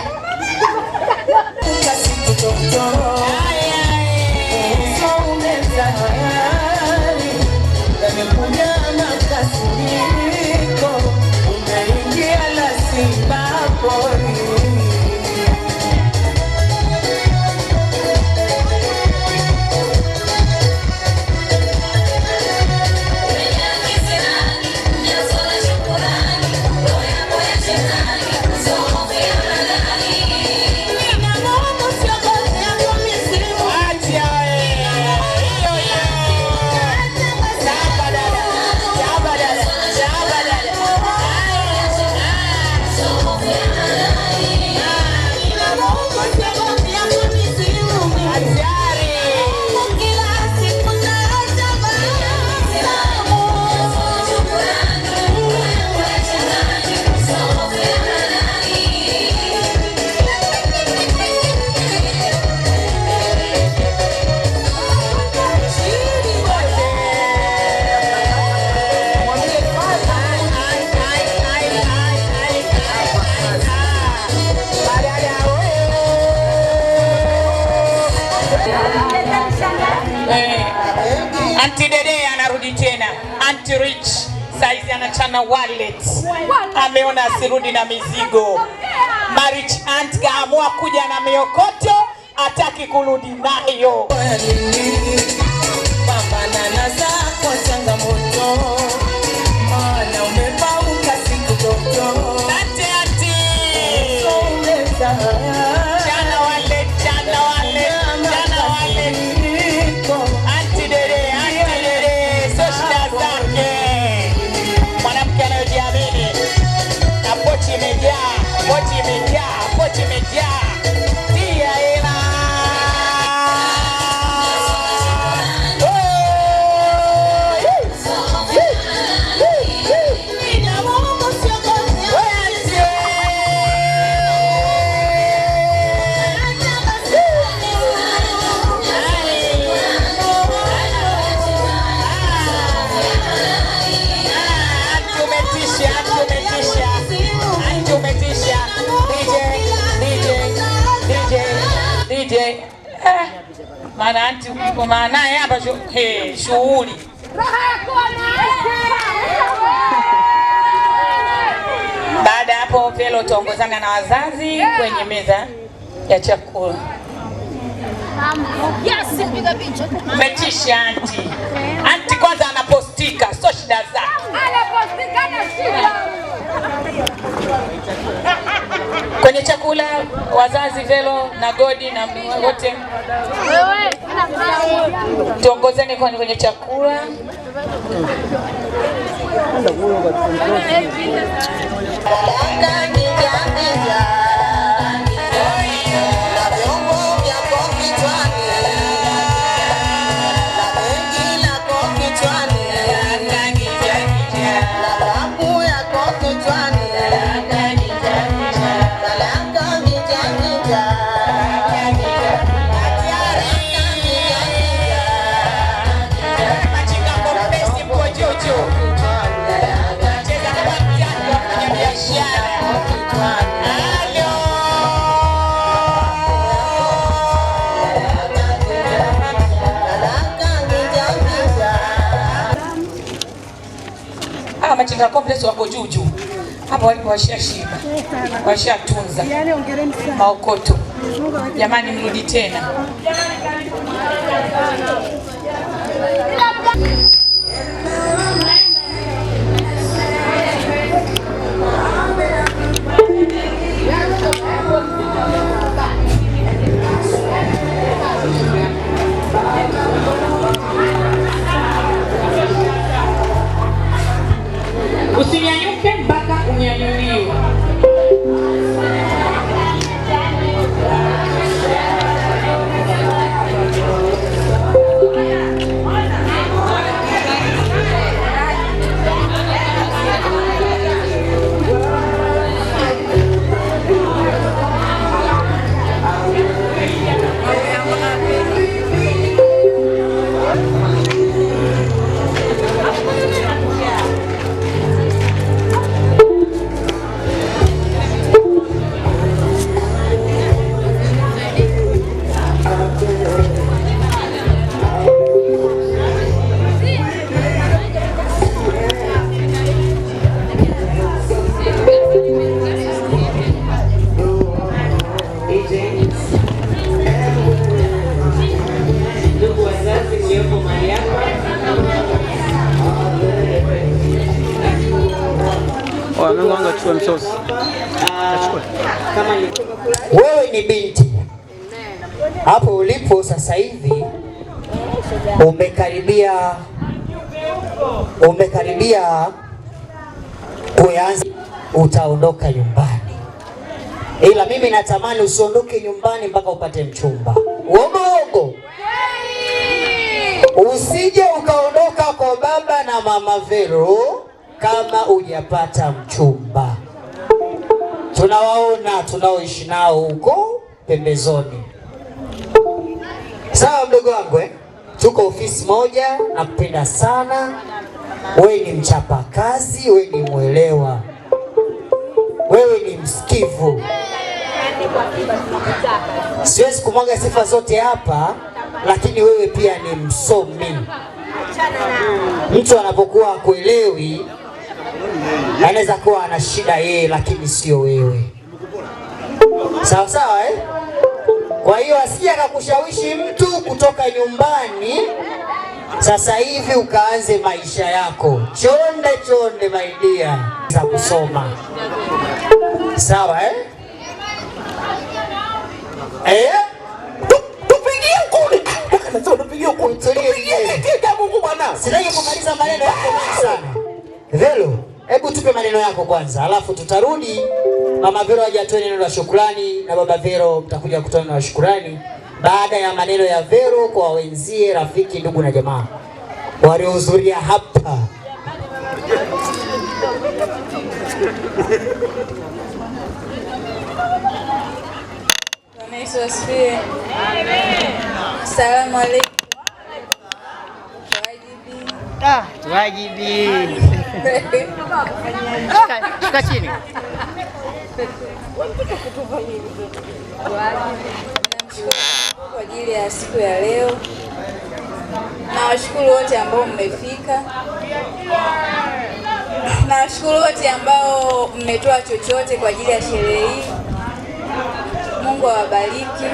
Auntie Rich saizi anachana wallet. Ameona asirudi na mizigo. Marich Aunt kaamua kuja na miokoto, hataki kurudi nayo. Pambana zako changamoto, maana umepauka siku toto. Pochi imejaa. Tia hela. Maana anti uko maanaye hapa shughuli. Baada hapo Velo tuongozana na wazazi kwenye meza ya chakula. Metisha anti. Anti kwanza anapostika, sio shida zake. Anapostika na shida. Kwenye chakula wazazi Velo na Godi na wote tuongozeni kwenye chakula. Machinga complex wako juu. Hapo walipo washashiba. Washatunza. Maokoto. Jamani mrudi tena. Usinyanyuke mpaka unyanyuliwe. Wewe ni binti hapo ulipo sasa hivi, umekaribia kuanza, utaondoka nyumbani, ila mimi natamani usiondoke nyumbani mpaka upate mchumba. Uongo. Usije ukaondoka kwa baba na mama Vero kama hujapata mchumba. Tunawaona tunaoishi nao huko pembezoni. Sawa mdogo wangu Tuko ofisi moja, nakupenda sana. Wewe ni mchapa kazi, wewe ni mwelewa, wewe ni msikivu. Siwezi kumwaga sifa zote hapa, lakini wewe pia ni msomi. Mtu anapokuwa hakuelewi anaweza kuwa ana shida yeye, lakini sio wewe. Sawa sawa eh? Kwa hiyo asije akakushawishi mtu kutoka nyumbani sasa hivi ukaanze maisha yako chonde chonde, my dear, za kusoma. Sawa eh? Tupigie kule. Tupigie kule. Mungu bwana. Sitaki kumaliza maneno yako mengi sana. Velo, hebu tupe maneno yako kwanza, alafu tutarudi. Mama Vero aje atoe neno la shukrani na Baba Vero mtakuja kutoa neno la shukrani baada ya maneno ya Vero kwa wenzie, rafiki, ndugu na jamaa waliohudhuria hapa. Bwana Yesu asifiwe. Amen. Asalamu alaykum. Tuwajibi. Shuka chini. Kwa ajili ya siku ya leo, nawashukuru wote ambao mmefika. Nawashukuru wote ambao mmetoa chochote kwa ajili ya sherehe hii. Mungu awabariki.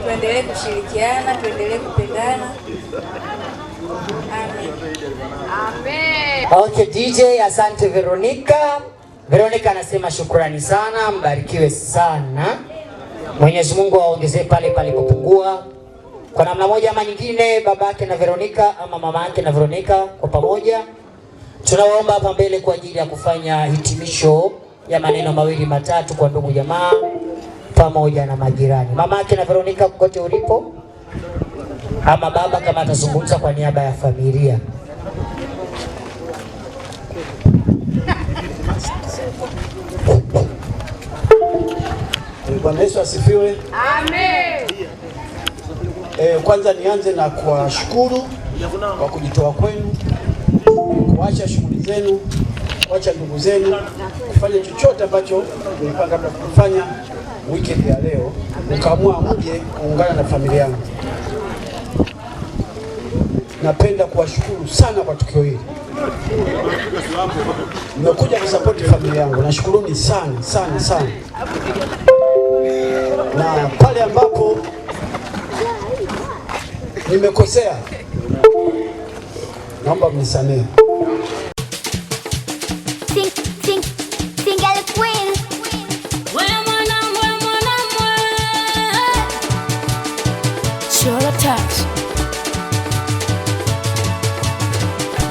Tuendelee kushirikiana, tuendelee kupendana. Amen. Amen. Okay, DJ, asante Veronica. Veronica anasema shukrani sana, mbarikiwe sana. Mwenyezi Mungu aongezee pale palipopungua. Kwa namna moja ama nyingine, babake na Veronica ama mama yake na Veronica kwa pamoja tunawaomba hapa mbele kwa ajili ya kufanya hitimisho ya maneno mawili matatu kwa ndugu jamaa pamoja na majirani. Mama yake na Veronica kote ulipo, ama baba kama atazungumza kwa niaba ya familia. Bwana Yesu asifiwe. Amen. Kwanza nianze na kuwashukuru kwa kujitoa kwenu, kuacha shughuli zenu, kuacha ndugu zenu, kufanya chochote ambacho mlipanga kufanya weekend ya leo, ukaamua mje kuungana na familia yangu. Napenda kuwashukuru sana kwa tukio hili. Nimekuja kusupport familia yangu. Nashukuruni sana sana sana. Na pale ambapo nimekosea, naomba mnisamehe.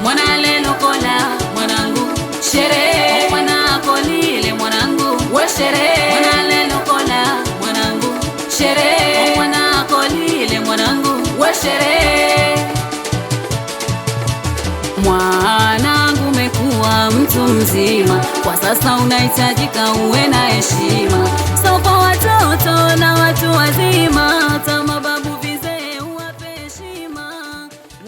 Mwana lelo kola mwanangu sherehe, mwana kolile mwanangu we sherehe, mwana lelo kola mwanangu sherehe, mwana kolile mwanangu we sherehe. Mwanangu umekuwa mtu mzima, kwa sasa unahitajika uwe na heshima, so kwa watoto na watu wazima.